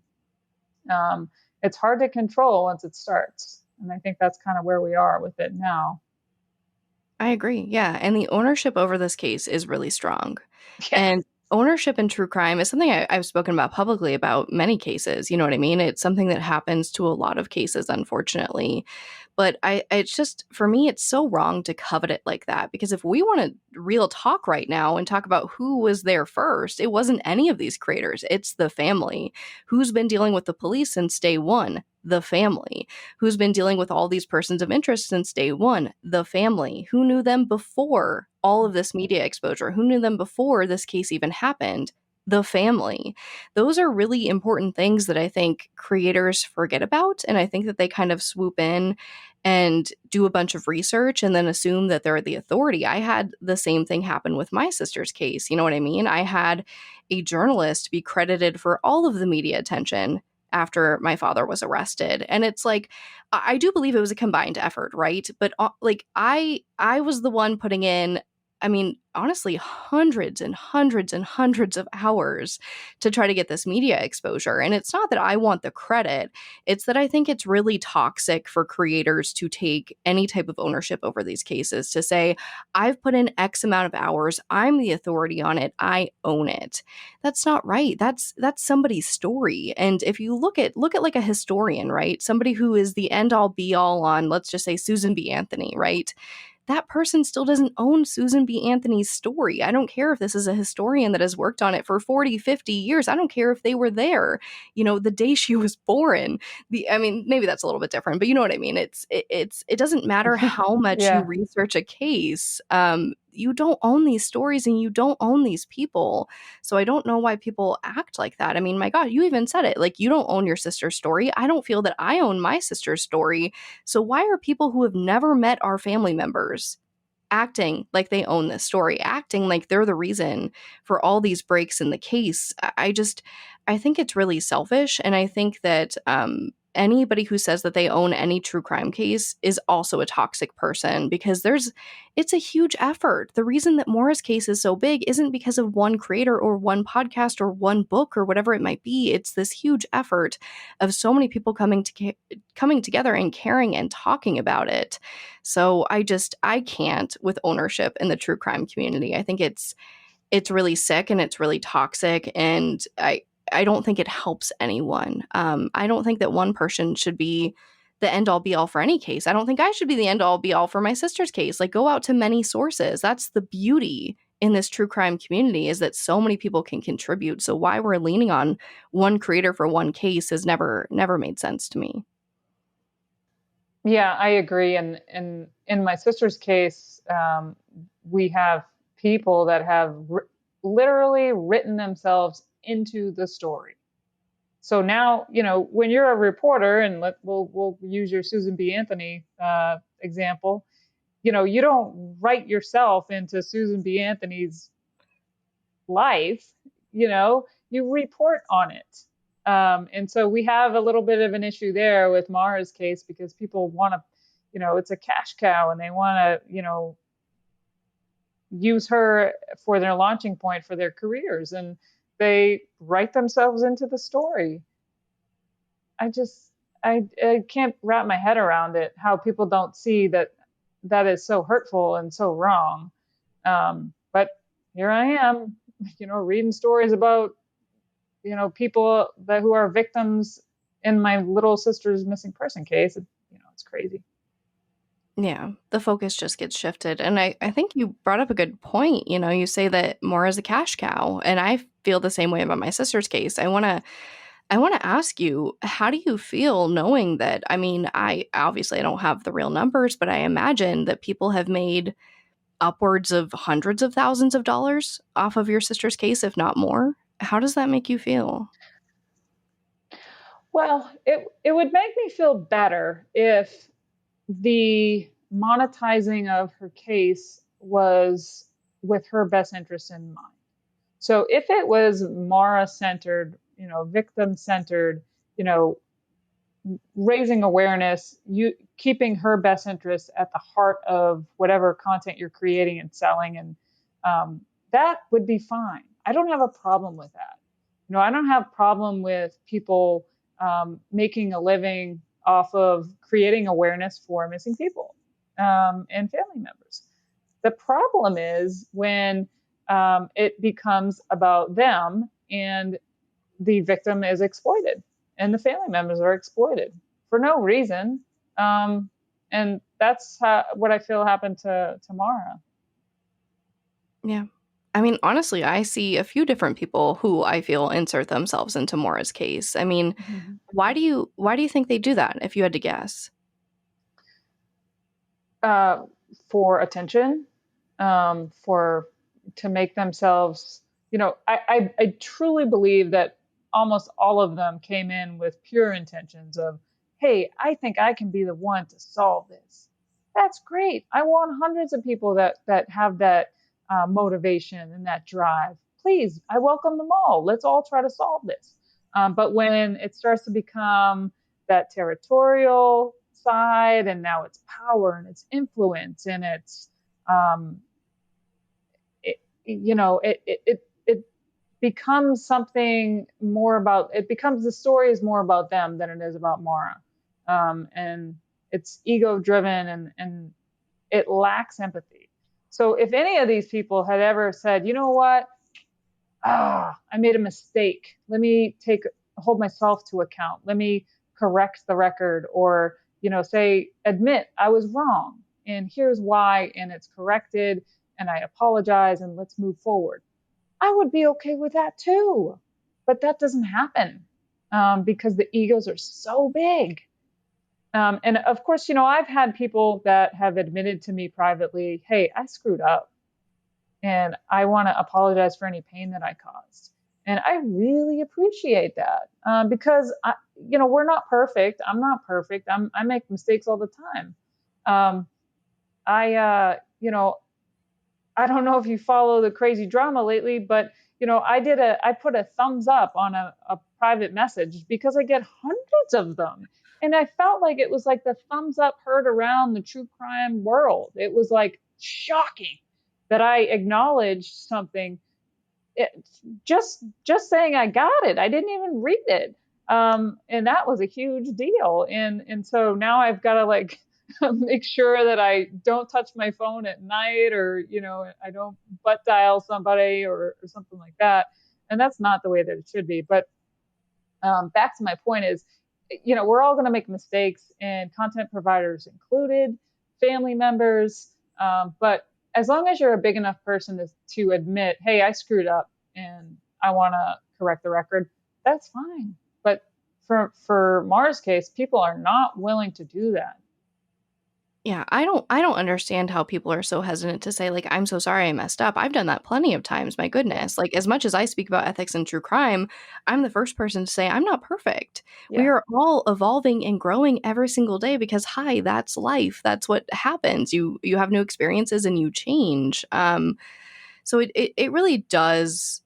it's hard to control once it starts. And I think that's kind of where we are with it now. I agree. Yeah. And the ownership over this case is really strong. Yeah. And ownership in true crime is something I've spoken about publicly about many cases. You know what I mean? It's something that happens to a lot of cases, unfortunately. But it's just, for me, it's so wrong to covet it like that. Because if we want to real talk right now and talk about who was there first, it wasn't any of these creators. It's the family. Who's been dealing with the police since day one? The family. Who's been dealing with all these persons of interest since day one? The family. Who knew them before all of this media exposure? Who knew them before this case even happened? The family. Those are really important things that I think creators forget about. And I think that they kind of swoop in and do a bunch of research and then assume that they're the authority. I had the same thing happen with my sister's case. You know what I mean? I had a journalist be credited for all of the media attention after my father was arrested. And it's like, I do believe it was a combined effort, right? But like I was the one putting in, I mean, honestly, hundreds and hundreds and hundreds of hours to try to get this media exposure. And it's not that I want the credit, it's that I think it's really toxic for creators to take any type of ownership over these cases, to say, I've put in X amount of hours, I'm the authority on it, I own it. That's not right. That's somebody's story. And if you look at like a historian, right? Somebody who is the end all be all on, let's just say, Susan B. Anthony, right? that person still doesn't own Susan B. Anthony's story. I don't care if this is a historian that has worked on it for 40, 50 years. I don't care if they were there, the day she was born. Maybe that's a little bit different, but you know what I mean? It doesn't matter how much you Yeah. research a case. You don't own these stories and you don't own these people. So I don't know why people act like that. I mean, my God, you even said it. Like, you don't own your sister's story. I don't feel that I own my sister's story. So why are people who have never met our family members acting like they own this story, acting like they're the reason for all these breaks in the case? I think it's really selfish. And I think that anybody who says that they own any true crime case is also a toxic person, because it's a huge effort. The reason that Maura's case is so big isn't because of one creator or one podcast or one book or whatever it might be. It's this huge effort of so many people coming together and caring and talking about it. So I can't with ownership in the true crime community. I think it's really sick and it's really toxic, and I don't think it helps anyone. I don't think that one person should be the end all be all for any case. I don't think I should be the end all be all for my sister's case. Like, go out to many sources. That's the beauty in this true crime community, is that so many people can contribute. So why we're leaning on one creator for one case has never made sense to me. Yeah, I agree. And in my sister's case, we have people that have literally written themselves into the story. So now, when you're a reporter, and we'll use your Susan B. Anthony example, you don't write yourself into Susan B. Anthony's life. You report on it. And so we have a little bit of an issue there with Maura's case, because people want to, it's a cash cow, and they want to, use her for their launching point for their careers, and they write themselves into the story. I can't wrap my head around it, how people don't see that is so hurtful and so wrong. But here I am, reading stories about, people who are victims in my little sister's missing person case. It's crazy. Yeah, the focus just gets shifted. And I think you brought up a good point. You say that Maura's a cash cow, and I feel the same way about my sister's case. I want to ask you, how do you feel knowing that? I obviously I don't have the real numbers, but I imagine that people have made upwards of hundreds of thousands of dollars off of your sister's case, if not more. How does that make you feel? Well, it would make me feel better if the monetizing of her case was with her best interest in mind. So if it was Maura centered, victim centered, raising awareness, you keeping her best interest at the heart of whatever content you're creating and selling, and that would be fine. I don't have a problem with that. I don't have a problem with people making a living off of creating awareness for missing people and family members. The problem is when it becomes about them, and the victim is exploited and the family members are exploited for no reason. And that's what I feel happened to Maura. Yeah. Honestly, I see a few different people who I feel insert themselves into Maura's case. Mm-hmm. Why do you think they do that, if you had to guess? For attention, to make themselves, I truly believe that almost all of them came in with pure intentions of, hey, I think I can be the one to solve this. That's great. I want hundreds of people that have that motivation and that drive. Please, I welcome them all. Let's all try to solve this. But when it starts to become that territorial side, and now it's power and it's influence and it's it becomes something more about, it becomes, the story is more about them than it is about Maura, and it's ego driven, and it lacks empathy. So if any of these people had ever said, you know what, I made a mistake, let me hold myself to account, let me correct the record, or admit I was wrong, and here's why, and it's corrected, and I apologize, and let's move forward. I would be okay with that too. But that doesn't happen because the egos are so big. And of course, I've had people that have admitted to me privately, hey, I screwed up and I want to apologize for any pain that I caused. And I really appreciate that because, we're not perfect. I'm not perfect. I make mistakes all the time. Um, I don't know if you follow the crazy drama lately, but I put a thumbs up on a private message because I get hundreds of them. And I felt like it was like the thumbs up heard around the true crime world. It was like shocking that I acknowledged something. It, just saying I got it. I didn't even read it. And that was a huge deal. And so now I've got to like make sure that I don't touch my phone at night, or I don't butt dial somebody or something like that. And that's not the way that it should be. But back to my point is, we're all going to make mistakes, and content providers included, family members. But as long as you're a big enough person to admit, hey, I screwed up and I want to correct the record, that's fine. But for Maura's case, people are not willing to do that. Yeah, I don't understand how people are so hesitant to say, like, I'm so sorry I messed up. I've done that plenty of times, my goodness. Like, as much as I speak about ethics and true crime, I'm the first person to say I'm not perfect. We Yeah. are all evolving and growing every single day because, hi, that's life. That's what happens. You have new experiences and you change. So it really does.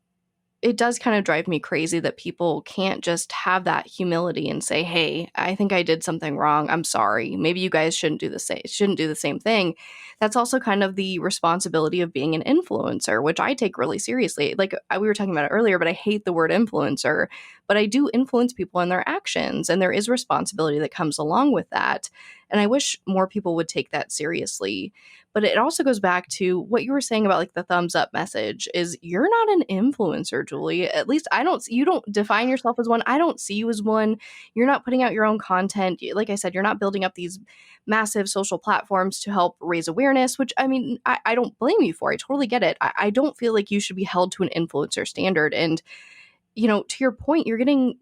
It does kind of drive me crazy that people can't just have that humility and say, "Hey, I think I did something wrong. I'm sorry. Maybe you guys shouldn't do the same thing." That's also kind of the responsibility of being an influencer, which I take really seriously. Like we were talking about it earlier, but I hate the word influencer, but I do influence people in their actions, and there is responsibility that comes along with that. And I wish more people would take that seriously. But it also goes back to what you were saying about like the thumbs up message is you're not an influencer, Julie. At least you don't define yourself as one. I don't see you as one. You're not putting out your own content. Like I said, you're not building up these massive social platforms to help raise awareness, which I mean, I don't blame you for. I totally get it. I don't feel like you should be held to an influencer standard. And to your point, you're getting,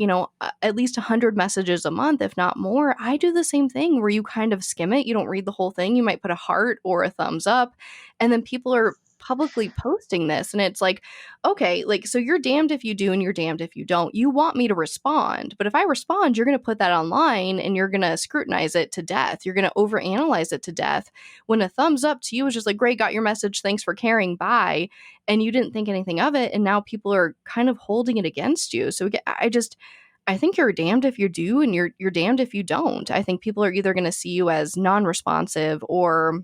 at least 100 messages a month, if not more. I do the same thing where you kind of skim it. You don't read the whole thing. You might put a heart or a thumbs up. And then people are publicly posting this. And it's like, okay, like, so you're damned if you do and you're damned if you don't. You want me to respond. But if I respond, you're going to put that online and you're going to scrutinize it to death. You're going to overanalyze it to death. When a thumbs up to you is just like, great, got your message. Thanks for caring. Bye. And you didn't think anything of it, and now people are kind of holding it against you. So I think you're damned if you do and you're damned if you don't. I think people are either going to see you as non-responsive or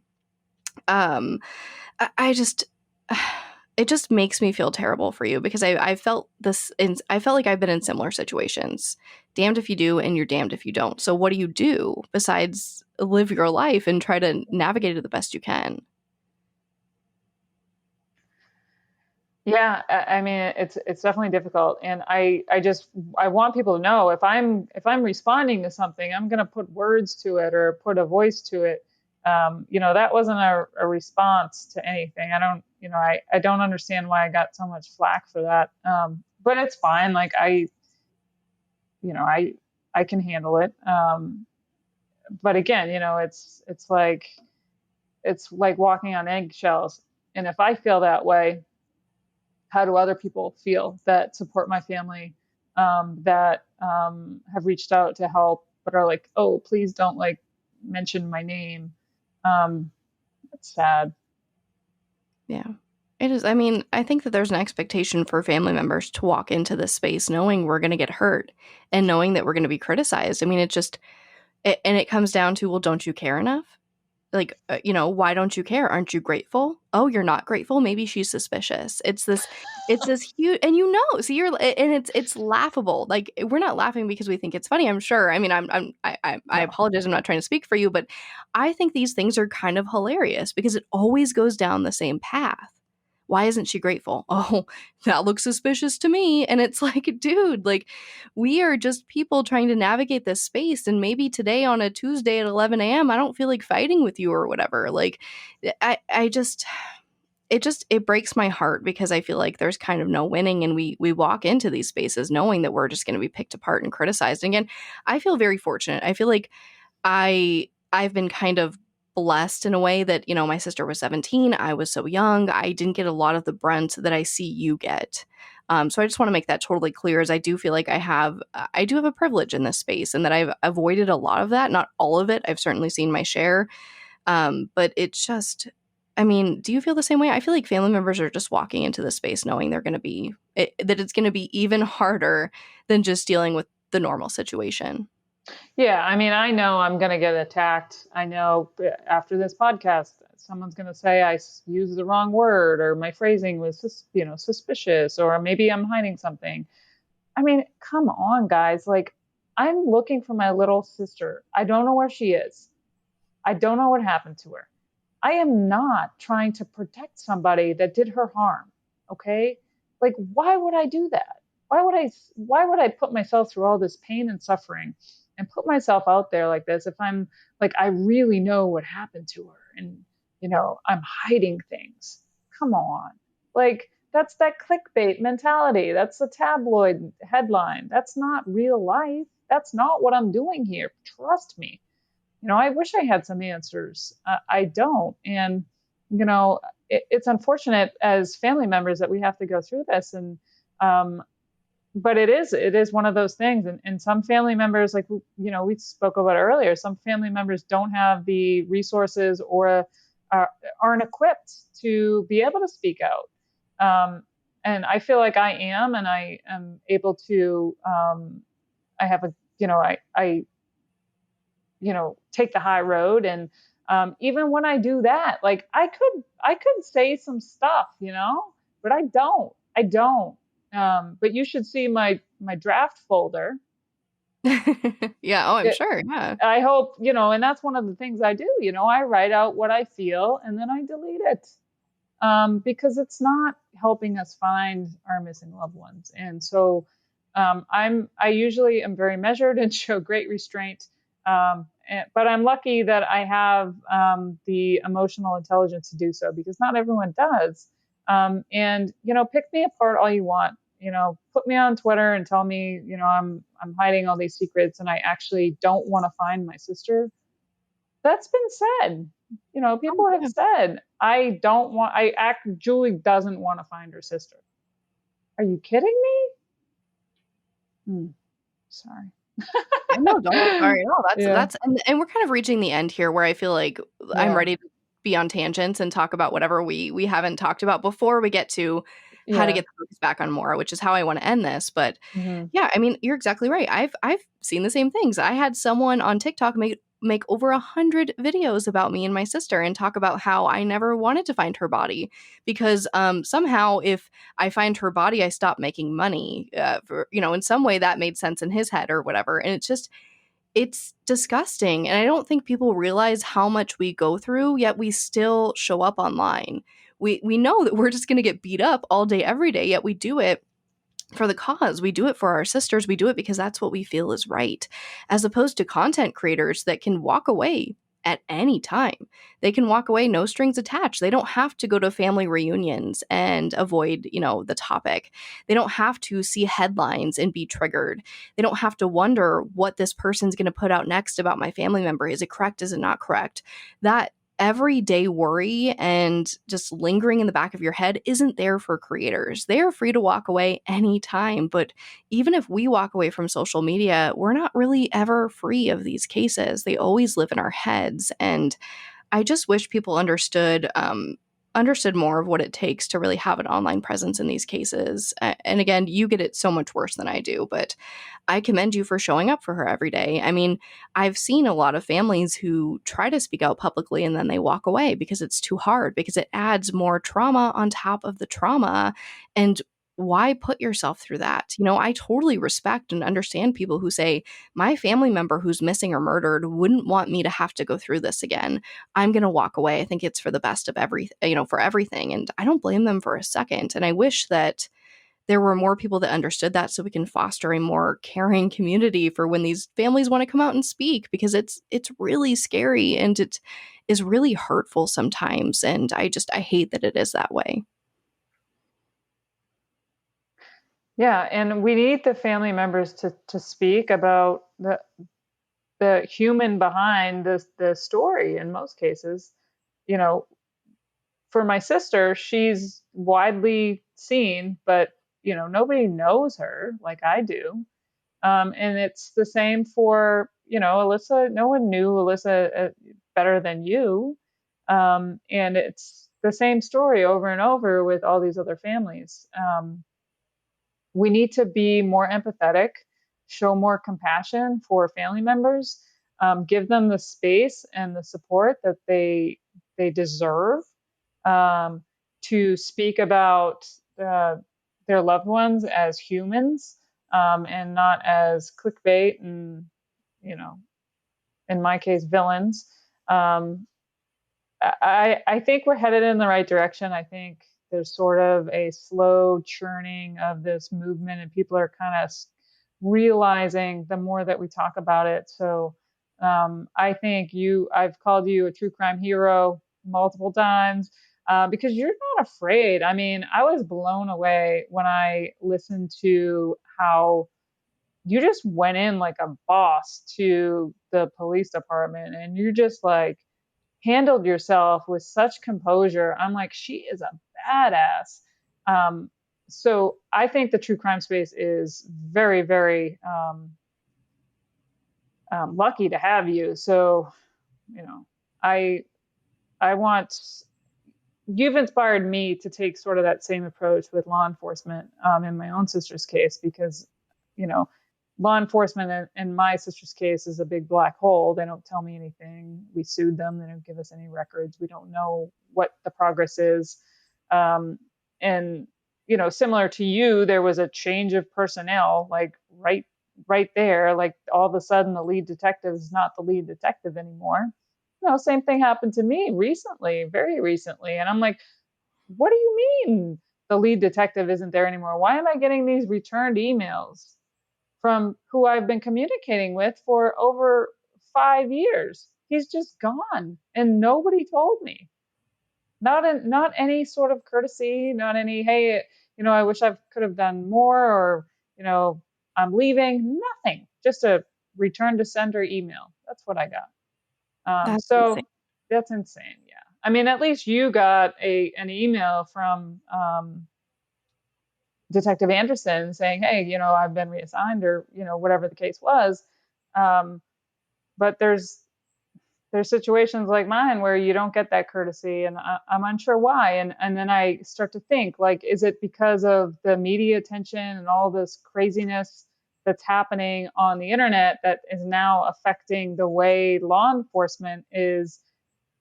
um I just it just makes me feel terrible for you because I felt this and I felt like I've been in similar situations. Damned if you do and you're damned if you don't. So what do you do besides live your life and try to navigate it the best you can? Yeah, I mean it's definitely difficult, and I want people to know if I'm responding to something, I'm going to put words to it or put a voice to it. That wasn't a response to anything. I don't understand why I got so much flack for that. But it's fine. Like I can handle it. But again, it's like walking on eggshells, and if I feel that way, how do other people feel that support my family, that have reached out to help, but are like, oh, please don't like mention my name. It's sad. Yeah. It is. I mean, I think that there's an expectation for family members to walk into this space knowing we're going to get hurt and knowing that we're going to be criticized. I mean, and it comes down to, well, don't you care enough? Like, why don't you care? Aren't you grateful? Oh, you're not grateful. Maybe she's suspicious. It's this huge, and so and it's laughable. Like, we're not laughing because we think it's funny. I'm sure. I mean, I No. apologize. I'm not trying to speak for you, but I think these things are kind of hilarious because it always goes down the same path. Why isn't she grateful? Oh, that looks suspicious to me. And it's like, dude, like, we are just people trying to navigate this space. And maybe today on a Tuesday at 11 a.m., I don't feel like fighting with you or whatever. Like, I just, it breaks my heart because I feel like there's kind of no winning, and we walk into these spaces knowing that we're just going to be picked apart and criticized. And again, I feel very fortunate. I feel like I've been kind of blessed in a way that, my sister was 17, I was so young, I didn't get a lot of the brunt that I see you get. So I just want to make that totally clear, as I do feel like I do have a privilege in this space, and that I've avoided a lot of that, not all of it. I've certainly seen my share. But it's just, I mean, do you feel the same way? I feel like family members are just walking into this space knowing they're going to be, that it's going to be even harder than just dealing with the normal situation. Yeah, I mean, I know I'm going to get attacked. I know after this podcast, someone's going to say I used the wrong word, or my phrasing was, suspicious, or maybe I'm hiding something. I mean, come on, guys. Like, I'm looking for my little sister. I don't know where she is. I don't know what happened to her. I am not trying to protect somebody that did her harm. Okay? Like, why would I do that? Why would I put myself through all this pain and suffering and put myself out there like this if I'm like, I really know what happened to her, and I'm hiding things? Come on. Like, that's that clickbait mentality. That's a tabloid headline. That's not real life. That's not what I'm doing here. Trust me. I wish I had some answers. I don't. And, it's unfortunate as family members that we have to go through this. And, but it is one of those things. And some family members, like, we spoke about earlier, some family members don't have the resources or aren't equipped to be able to speak out. And I feel like I am, and I am able to, I have a, I take the high road. And even when I do that, like, I could say some stuff, but I don't. But you should see my draft folder. Yeah. Oh, I'm sure. Yeah. I hope, and that's one of the things I do. I write out what I feel and then I delete it, because it's not helping us find our missing loved ones. And so I usually am very measured and show great restraint. But I'm lucky that I have the emotional intelligence to do so, because not everyone does. And pick me apart all you want. Put me on Twitter and tell me, I'm hiding all these secrets and I actually don't want to find my sister. That's been said. People have said, Julie doesn't want to find her sister. Are you kidding me? Sorry. No, don't be sorry. No, that's and we're kind of reaching the end here, where I feel like I'm ready to be on tangents and talk about whatever we haven't talked about before we get to how to get the focus back on Maura, which is how I want to end this. But yeah, I mean, you're exactly right. I've seen the same things. I had someone on TikTok make over 100 videos about me and my sister and talk about how I never wanted to find her body because somehow if I find her body, I stop making money. In some way that made sense in his head or whatever. And it's disgusting. And I don't think people realize how much we go through, yet we still show up online. We know that we're just going to get beat up all day, every day, yet we do it for the cause. We do it for our sisters. We do it because that's what we feel is right, as opposed to content creators that can walk away at any time. They can walk away, no strings attached. They don't have to go to family reunions and avoid, the topic. They don't have to see headlines and be triggered. They don't have to wonder what this person's going to put out next about my family member. Is it correct? Is it not correct? That everyday worry and just lingering in the back of your head isn't there for creators. They are free to walk away anytime. But even if we walk away from social media, we're not really ever free of these cases. They always live in our heads. And I just wish people understood more of what it takes to really have an online presence in these cases. And again, you get it so much worse than I do, but I commend you for showing up for her every day. I mean, I've seen a lot of families who try to speak out publicly and then they walk away because it's too hard, because it adds more trauma on top of the trauma. And why put yourself through that? You know, I totally respect and understand people who say, my family member who's missing or murdered wouldn't want me to have to go through this again. I'm going to walk away. I think it's for the best of for everything. And I don't blame them for a second. And I wish that there were more people that understood that so we can foster a more caring community for when these families want to come out and speak, because it's really scary and it is really hurtful sometimes. And I hate that it is that way. Yeah, and we need the family members to speak about the human behind the story in most cases. You know, for my sister, she's widely seen, but nobody knows her like I do. And it's the same for Alyssa. No one knew Alyssa better than you. And it's the same story over and over with all these other families. We need to be more empathetic, show more compassion for family members, give them the space and the support that they deserve, to speak about their loved ones as humans, and not as clickbait and, in my case, villains. Um, I think we're headed in the right direction. I think there's sort of a slow churning of this movement, and people are kind of realizing the more that we talk about it. So I think I've called you a true crime hero multiple times, because you're not afraid. I mean, I was blown away when I listened to how you just went in like a boss to the police department, and you just like handled yourself with such composure. I'm like, she is a badass. Um, so I think the true crime space is very, very lucky to have you. So, I I want you've inspired me to take sort of that same approach with law enforcement, in my own sister's case, because you know law enforcement in my sister's case is a big black hole. They don't tell me anything. We sued them. They don't give us any records. We don't know what the progress is. And similar to you, there was a change of personnel, like right there. Like all of a sudden, the lead detective is not the lead detective anymore. Same thing happened to me recently, very recently. And I'm like, what do you mean the lead detective isn't there anymore? Why am I getting these returned emails from who I've been communicating with for over 5 years? He's just gone and nobody told me. Not any sort of courtesy, not any, hey, I wish I could have done more, or, I'm leaving. Nothing. Just a return to sender email. That's what I got. That's insane. So that's insane. Yeah. I mean, at least you got an email from Detective Anderson saying, hey, I've been reassigned, or, whatever the case was. But there's situations like mine where you don't get that courtesy, and I'm unsure why. And then I start to think, like, is it because of the media attention and all this craziness that's happening on the internet that is now affecting the way law enforcement is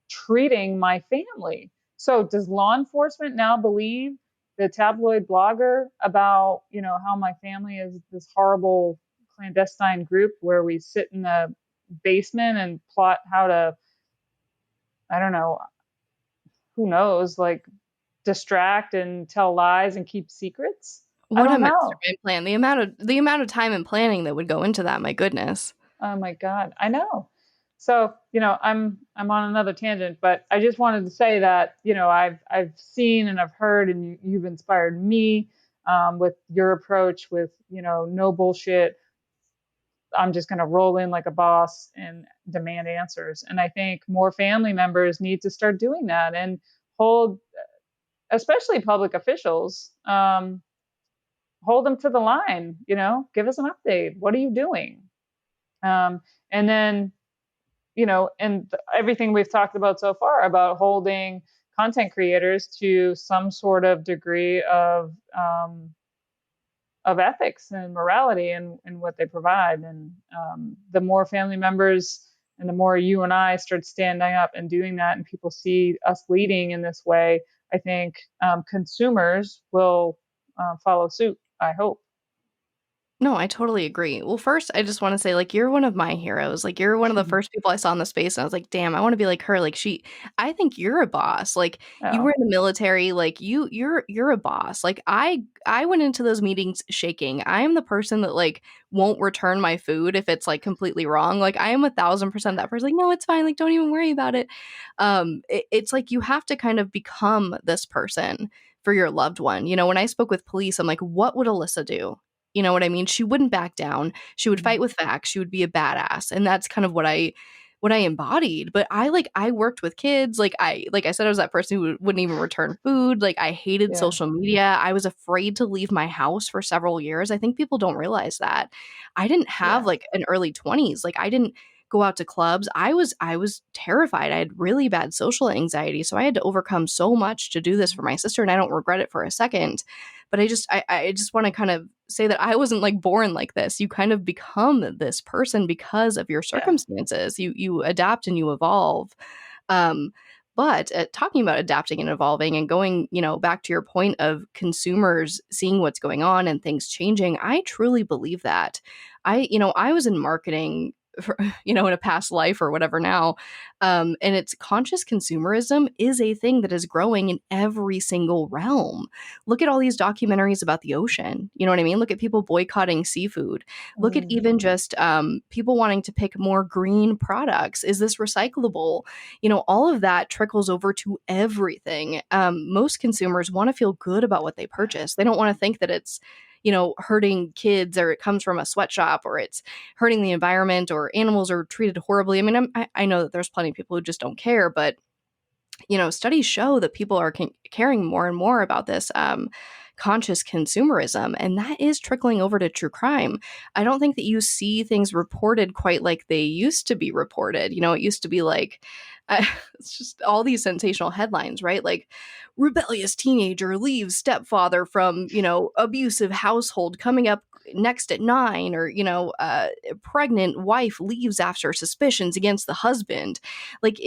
treating my family? So does law enforcement now believe the tabloid blogger about, how my family is this horrible clandestine group where we sit in the basement and plot how to, I don't know, who knows, like distract and tell lies and keep secrets? I What a don't know. mastermind plan. The amount of time and planning that would go into that, my goodness. Oh my God, I know. So, I'm on another tangent, but I just wanted to say that, I've seen and I've heard, and you've inspired me, with your approach with, no bullshit. I'm just going to roll in like a boss and demand answers. And I think more family members need to start doing that, and hold, especially public officials, hold them to the line. Give us an update. What are you doing? And then, and everything we've talked about so far about holding content creators to some sort of degree of ethics and morality and what they provide. And the more family members and the more you and I start standing up and doing that, and people see us leading in this way, I think consumers will follow suit, I hope. No, I totally agree. Well, first, I just want to say, like, you're one of my heroes. Like, you're one of the first people I saw in the space, and I was like, damn, I want to be like her. Like, I think you're a boss. Like, you Oh, were in the military. Like, you're a boss. Like, I went into those meetings shaking. I am the person that like won't return my food if it's like completely wrong. Like, I am 1,000% that person. Like, no, it's fine. Like, don't even worry about it. It's like you have to kind of become this person for your loved one. You know, when I spoke with police, I'm like, what would Alyssa do? You know what I mean? She wouldn't back down. She would fight with facts. She would be a badass. And that's kind of what I embodied. But I worked with kids. Like I said, I was that person who wouldn't even return food. Like I hated yeah, social media. I was afraid to leave my house for several years. I think people don't realize that. I didn't have yeah, like an early 20s. Like I didn't go out to clubs. I was terrified. I had really bad social anxiety. So I had to overcome so much to do this for my sister, and I don't regret it for a second. But I just want to kind of say that I wasn't like born like this. You kind of become this person because of your yeah, circumstances. You adapt and you evolve. Um, but talking about adapting and evolving and going, back to your point of consumers seeing what's going on and things changing, I truly believe that. I was in marketing for, in a past life or whatever now. And it's conscious consumerism is a thing that is growing in every single realm. Look at all these documentaries about the ocean. You know what I mean? Look at people boycotting seafood. Look at mm, even just people wanting to pick more green products. Is this recyclable? All of that trickles over to everything. Most consumers want to feel good about what they purchase. They don't want to think that it's hurting kids, or it comes from a sweatshop, or it's hurting the environment, or animals are treated horribly. I mean, I know that there's plenty of people who just don't care, but studies show that people are caring more and more about this conscious consumerism, and that is trickling over to true crime. I don't think that you see things reported quite like they used to be reported. It used to be like, it's just all these sensational headlines, right? Like, rebellious teenager leaves stepfather from, abusive household coming up next at 9, or, pregnant wife leaves after suspicions against the husband. Like,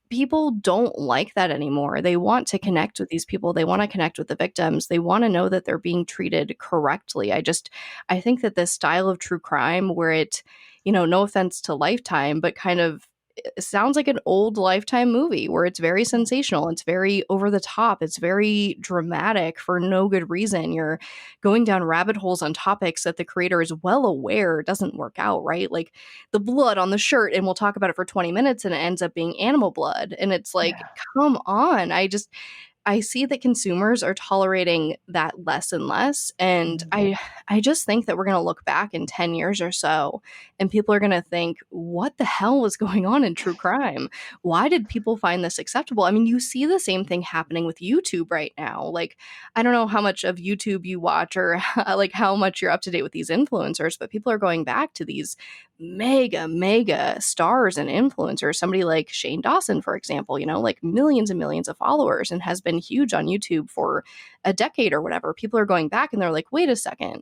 people don't like that anymore. They want to connect with these people. They want to connect with the victims. They want to know that they're being treated correctly. I think that this style of true crime where it, no offense to Lifetime, but kind of it sounds like an old Lifetime movie where it's very sensational. It's very over the top. It's very dramatic for no good reason. You're going down rabbit holes on topics that the creator is well aware doesn't work out, right? Like the blood on the shirt, and we'll talk about it for 20 minutes and it ends up being animal blood. And it's like, yeah, come on. I see that consumers are tolerating that less and less. And mm, I just think that we're going to look back in 10 years or so, and people are going to think, what the hell was going on in true crime? Why did people find this acceptable? I mean, you see the same thing happening with YouTube right now. Like, I don't know how much of YouTube you watch, or like how much you're up to date with these influencers, but people are going back to these mega stars and influencers. Somebody like Shane Dawson, for example, like millions and millions of followers and has been huge on YouTube for a decade or whatever. People are going back and they're like, wait a second,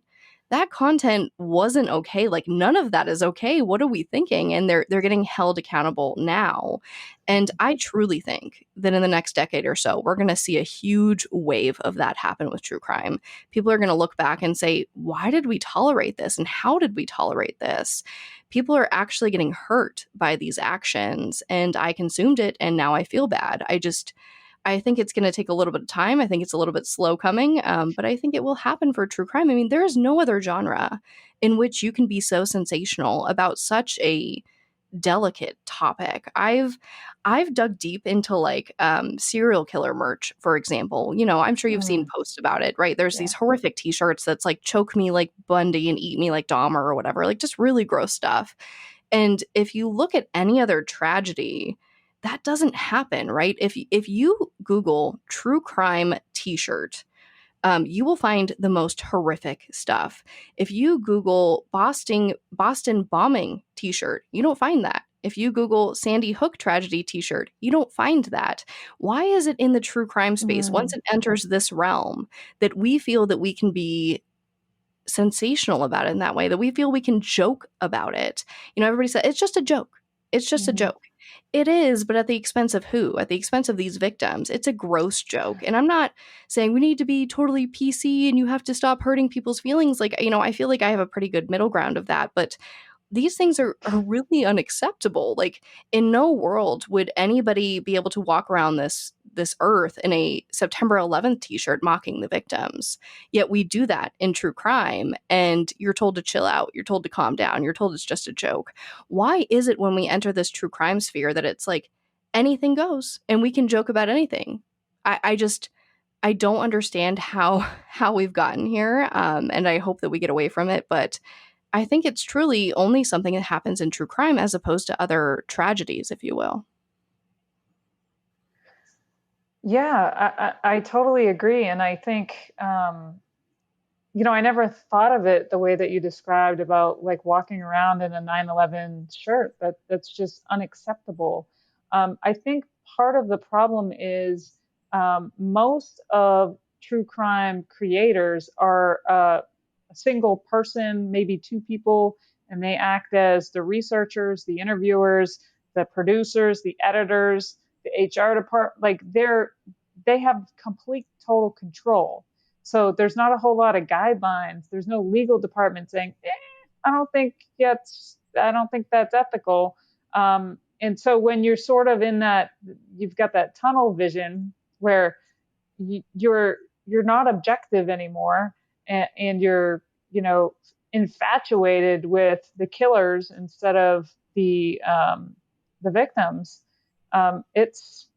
that content wasn't okay. Like, none of that is okay. What are we thinking? And they're getting held accountable now. And I truly think that in the next decade or so, we're going to see a huge wave of that happen with true crime. People are going to look back and say, why did we tolerate this? And how did we tolerate this? People are actually getting hurt by these actions, and I consumed it and now I feel bad. I think it's going to take a little bit of time. I think it's a little bit slow coming, but I think it will happen for true crime. I mean, there is no other genre in which you can be so sensational about such a delicate topic. I've dug deep into like serial killer merch, for example. I'm sure you've seen mm, posts about it, right? There's yeah, these horrific t-shirts that's like choke me like Bundy and eat me like Dahmer or whatever, like just really gross stuff. And if you look at any other tragedy, that doesn't happen, right? If you Google true crime t-shirt, you will find the most horrific stuff. If you Google Boston bombing T-shirt, you don't find that. If you Google Sandy Hook tragedy T-shirt, you don't find that. Why is it in the true crime space, once mm, it enters this realm, that we feel that we can be sensational about it in that way, that we feel we can joke about it? Everybody said it's just a joke. It's just a mm, joke. It is, but at the expense of who? At the expense of these victims. It's a gross joke. And I'm not saying we need to be totally PC and you have to stop hurting people's feelings. Like, I feel like I have a pretty good middle ground of that, but these things are really unacceptable. Like, in no world would anybody be able to walk around this earth in a September 11th t-shirt mocking the victims. Yet we do that in true crime, and you're told to chill out, you're told to calm down, you're told it's just a joke. Why is it when we enter this true crime sphere that it's like anything goes and we can joke about anything? I don't understand how we've gotten here, and I hope that we get away from it. But I think it's truly only something that happens in true crime as opposed to other tragedies, if you will. Yeah, I totally agree. And I think, I never thought of it the way that you described about like walking around in a 9/11 shirt. That's just unacceptable. I think part of the problem is most of true crime creators are a single person, maybe two people, and they act as the researchers, the interviewers, the producers, the editors, the HR department. Like they have complete total control. So there's not a whole lot of guidelines. There's no legal department saying, I don't think that's ethical. And so when you're sort of in that, you've got that tunnel vision where you're not objective anymore, and you're infatuated with the killers instead of the victims. It's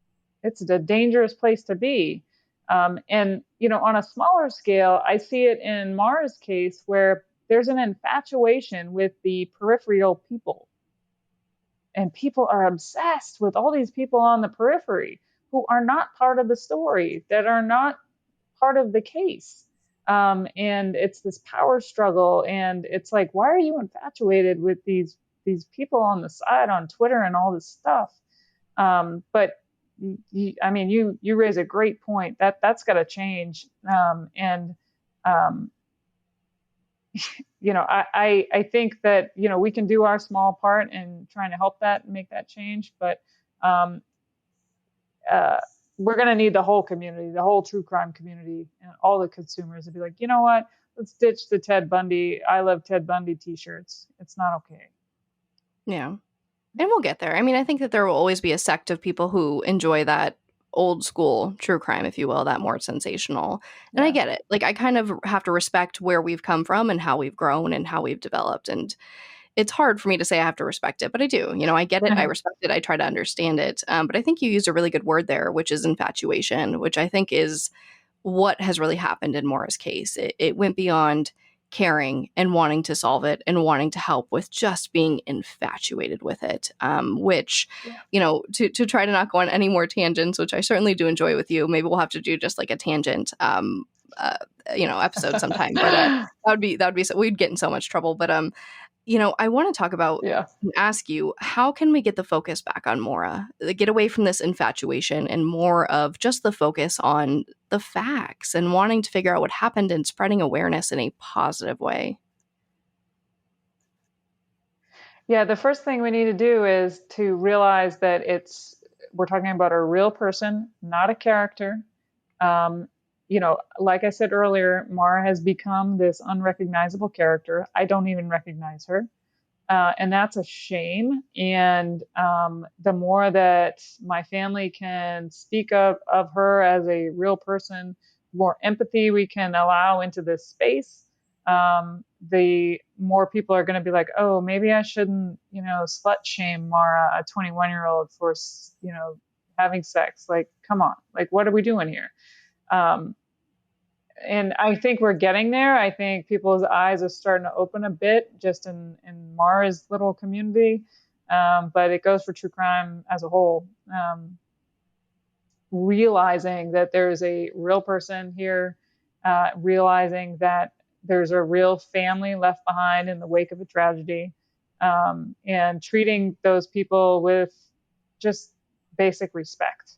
a dangerous place to be. And on a smaller scale, I see it in Maura's case where there's an infatuation with the peripheral people, and people are obsessed with all these people on the periphery who are not part of the story, that are not part of the case. And it's this power struggle, and it's like, why are you infatuated with these people on the side on Twitter and all this stuff? But you raise a great point. That's got to change. I think that we can do our small part in trying to help that and make that change, but um, we're going to need the whole community, the whole true crime community, and all the consumers to be like, you know what? Let's ditch the Ted Bundy, I love Ted Bundy t-shirts. It's not okay. Yeah. And we'll get there. I mean, I think that there will always be a sect of people who enjoy that old school true crime, if you will, that more sensational. And I Yeah. get it. Like, I kind of have to respect where we've come from and how we've grown and how we've developed. And it's hard for me to say I have to respect it, but I do. I get it. I respect it. I try to understand it. But I think you used a really good word there, which is infatuation, which I think is what has really happened in Maura's case. It went beyond caring and wanting to solve it and wanting to help with just being infatuated with it, which, to try to not go on any more tangents, which I certainly do enjoy with you. Maybe we'll have to do just like a tangent, episode sometime, but that would be so, we'd get in so much trouble. But I want to talk about Yeah. and ask you, how can we get the focus back on Maura? Get away from this infatuation and more of just the focus on the facts and wanting to figure out what happened and spreading awareness in a positive way. Yeah, the first thing we need to do is to realize that we're talking about a real person, not a character. Um, like I said earlier, Maura has become this unrecognizable character. I don't even recognize her. And that's a shame. And the more that my family can speak of her as a real person, more empathy we can allow into this space, the more people are going to be like, oh, maybe I shouldn't, slut shame Maura, a 21-year-old, for, having sex. Like, come on, like, what are we doing here? And I think we're getting there. I think people's eyes are starting to open a bit just in Maura's little community. But it goes for true crime as a whole. Realizing that there's a real person here, realizing that there's a real family left behind in the wake of a tragedy, and treating those people with just basic respect.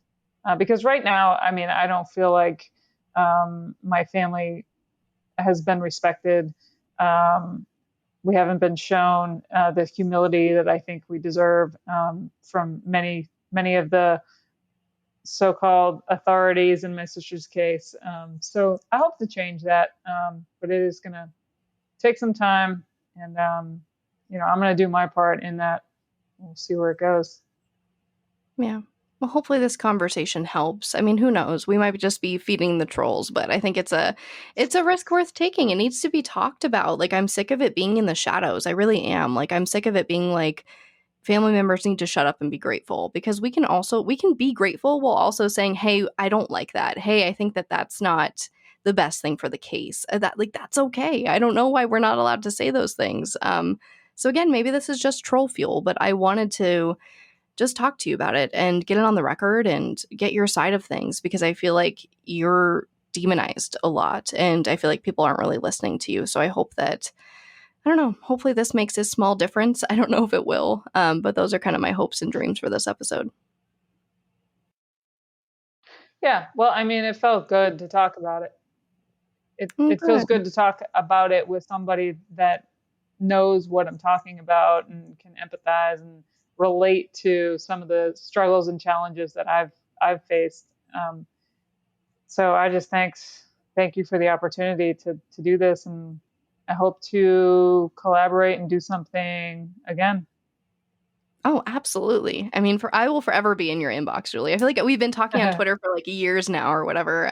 Because right now, I mean, I don't feel like my family has been respected. we haven't been shown the humility that I think we deserve from many of the so-called authorities in my sister's case. So I hope to change that, but it is going to take some time, and I'm going to do my part in that. We'll see where it goes. Yeah. Well, hopefully this conversation helps. I mean, who knows? We might just be feeding the trolls, but I think it's a risk worth taking. It needs to be talked about. Like, I'm sick of it being in the shadows. I really am. Like, I'm sick of it being like family members need to shut up and be grateful, because we can be grateful while also saying, hey, I don't like that. Hey, I think that that's not the best thing for the case. That's okay. I don't know why we're not allowed to say those things. So again, maybe this is just troll fuel, but I wanted to just talk to you about it and get it on the record and get your side of things, because I feel like you're demonized a lot and I feel like people aren't really listening to you. So I hope that, I don't know, hopefully this makes a small difference. I don't know if it will, but those are kind of my hopes and dreams for this episode. Yeah, well, I mean, it felt good to talk about it. It feels good to talk about it with somebody that knows what I'm talking about and can empathize and relate to some of the struggles and challenges that I've faced. So I just thank you for the opportunity to do this, and I hope to collaborate and do something again. Oh, absolutely. I mean, I will forever be in your inbox, Julie. I feel like we've been talking on Twitter for like years now or whatever.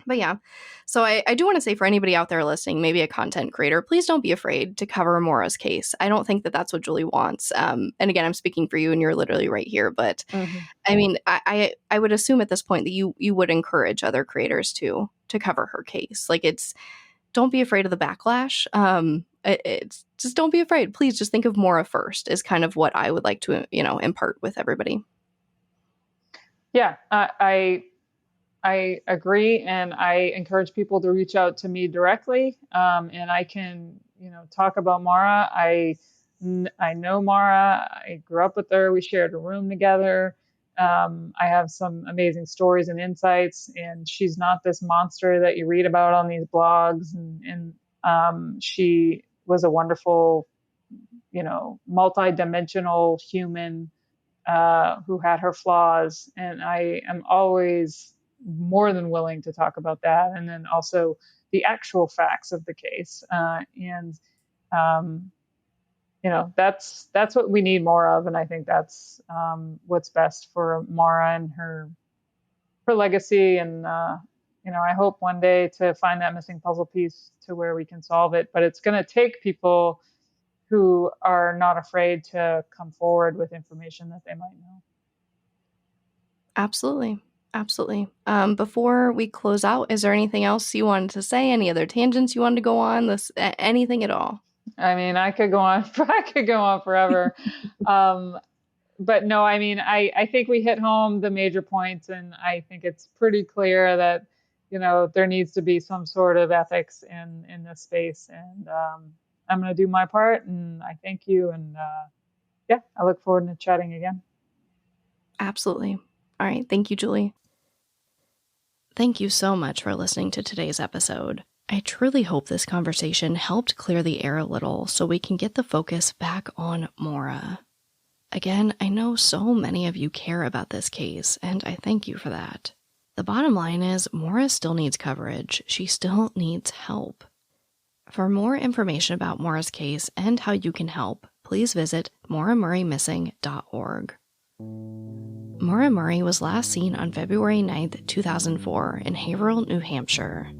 But yeah, so I do want to say, for anybody out there listening, maybe a content creator, please don't be afraid to cover Maura's case. I don't think that that's what Julie wants. And again, I'm speaking for you and you're literally right here. But I mean, I would assume at this point that you would encourage other creators to cover her case. Like, don't be afraid of the backlash. It's just don't be afraid. Please just think of Maura first is kind of what I would like to, impart with everybody. Yeah, I agree, and I encourage people to reach out to me directly, and I can, talk about Maura. I know Maura. I grew up with her. We shared a room together. I have some amazing stories and insights, and she's not this monster that you read about on these blogs. And she was a wonderful, multi-dimensional human who had her flaws, and I am always more than willing to talk about that, and then also the actual facts of the case. That's what we need more of, and I think that's what's best for Maura and her legacy. And I hope one day to find that missing puzzle piece to where we can solve it. But it's going to take people who are not afraid to come forward with information that they might know. Absolutely. Before we close out, is there anything else you wanted to say? Any other tangents you wanted to go on? Anything at all? I mean, I could go on forever. But no, I mean, I think we hit home the major points, and I think it's pretty clear that, there needs to be some sort of ethics in this space. And I'm going to do my part, and I thank you. And I look forward to chatting again. Absolutely. All right. Thank you, Julie. Thank you so much for listening to today's episode. I truly hope this conversation helped clear the air a little so we can get the focus back on Maura. Again, I know so many of you care about this case, and I thank you for that. The bottom line is Maura still needs coverage. She still needs help. For more information about Maura's case and how you can help, please visit mauramurraymissing.org. Maura Murray was last seen on February 9th, 2004 in Haverhill, New Hampshire.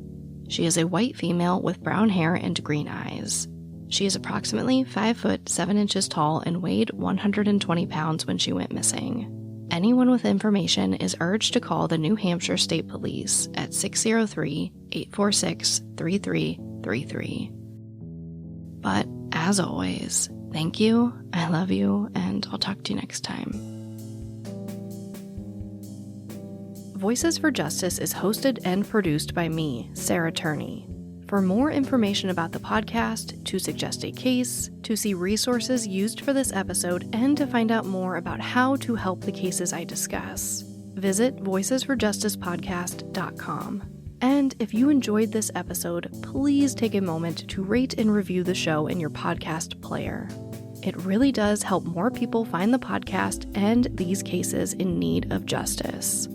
She is a white female with brown hair and green eyes. She is approximately 5 foot 7 inches tall and weighed 120 pounds when she went missing. Anyone with information is urged to call the New Hampshire State Police at 603-846-3333. But as always, thank you, I love you, and I'll talk to you next time. Voices for Justice is hosted and produced by me, Sarah Turney. For more information about the podcast, to suggest a case, to see resources used for this episode, and to find out more about how to help the cases I discuss, visit voicesforjusticepodcast.com. And if you enjoyed this episode, please take a moment to rate and review the show in your podcast player. It really does help more people find the podcast and these cases in need of justice.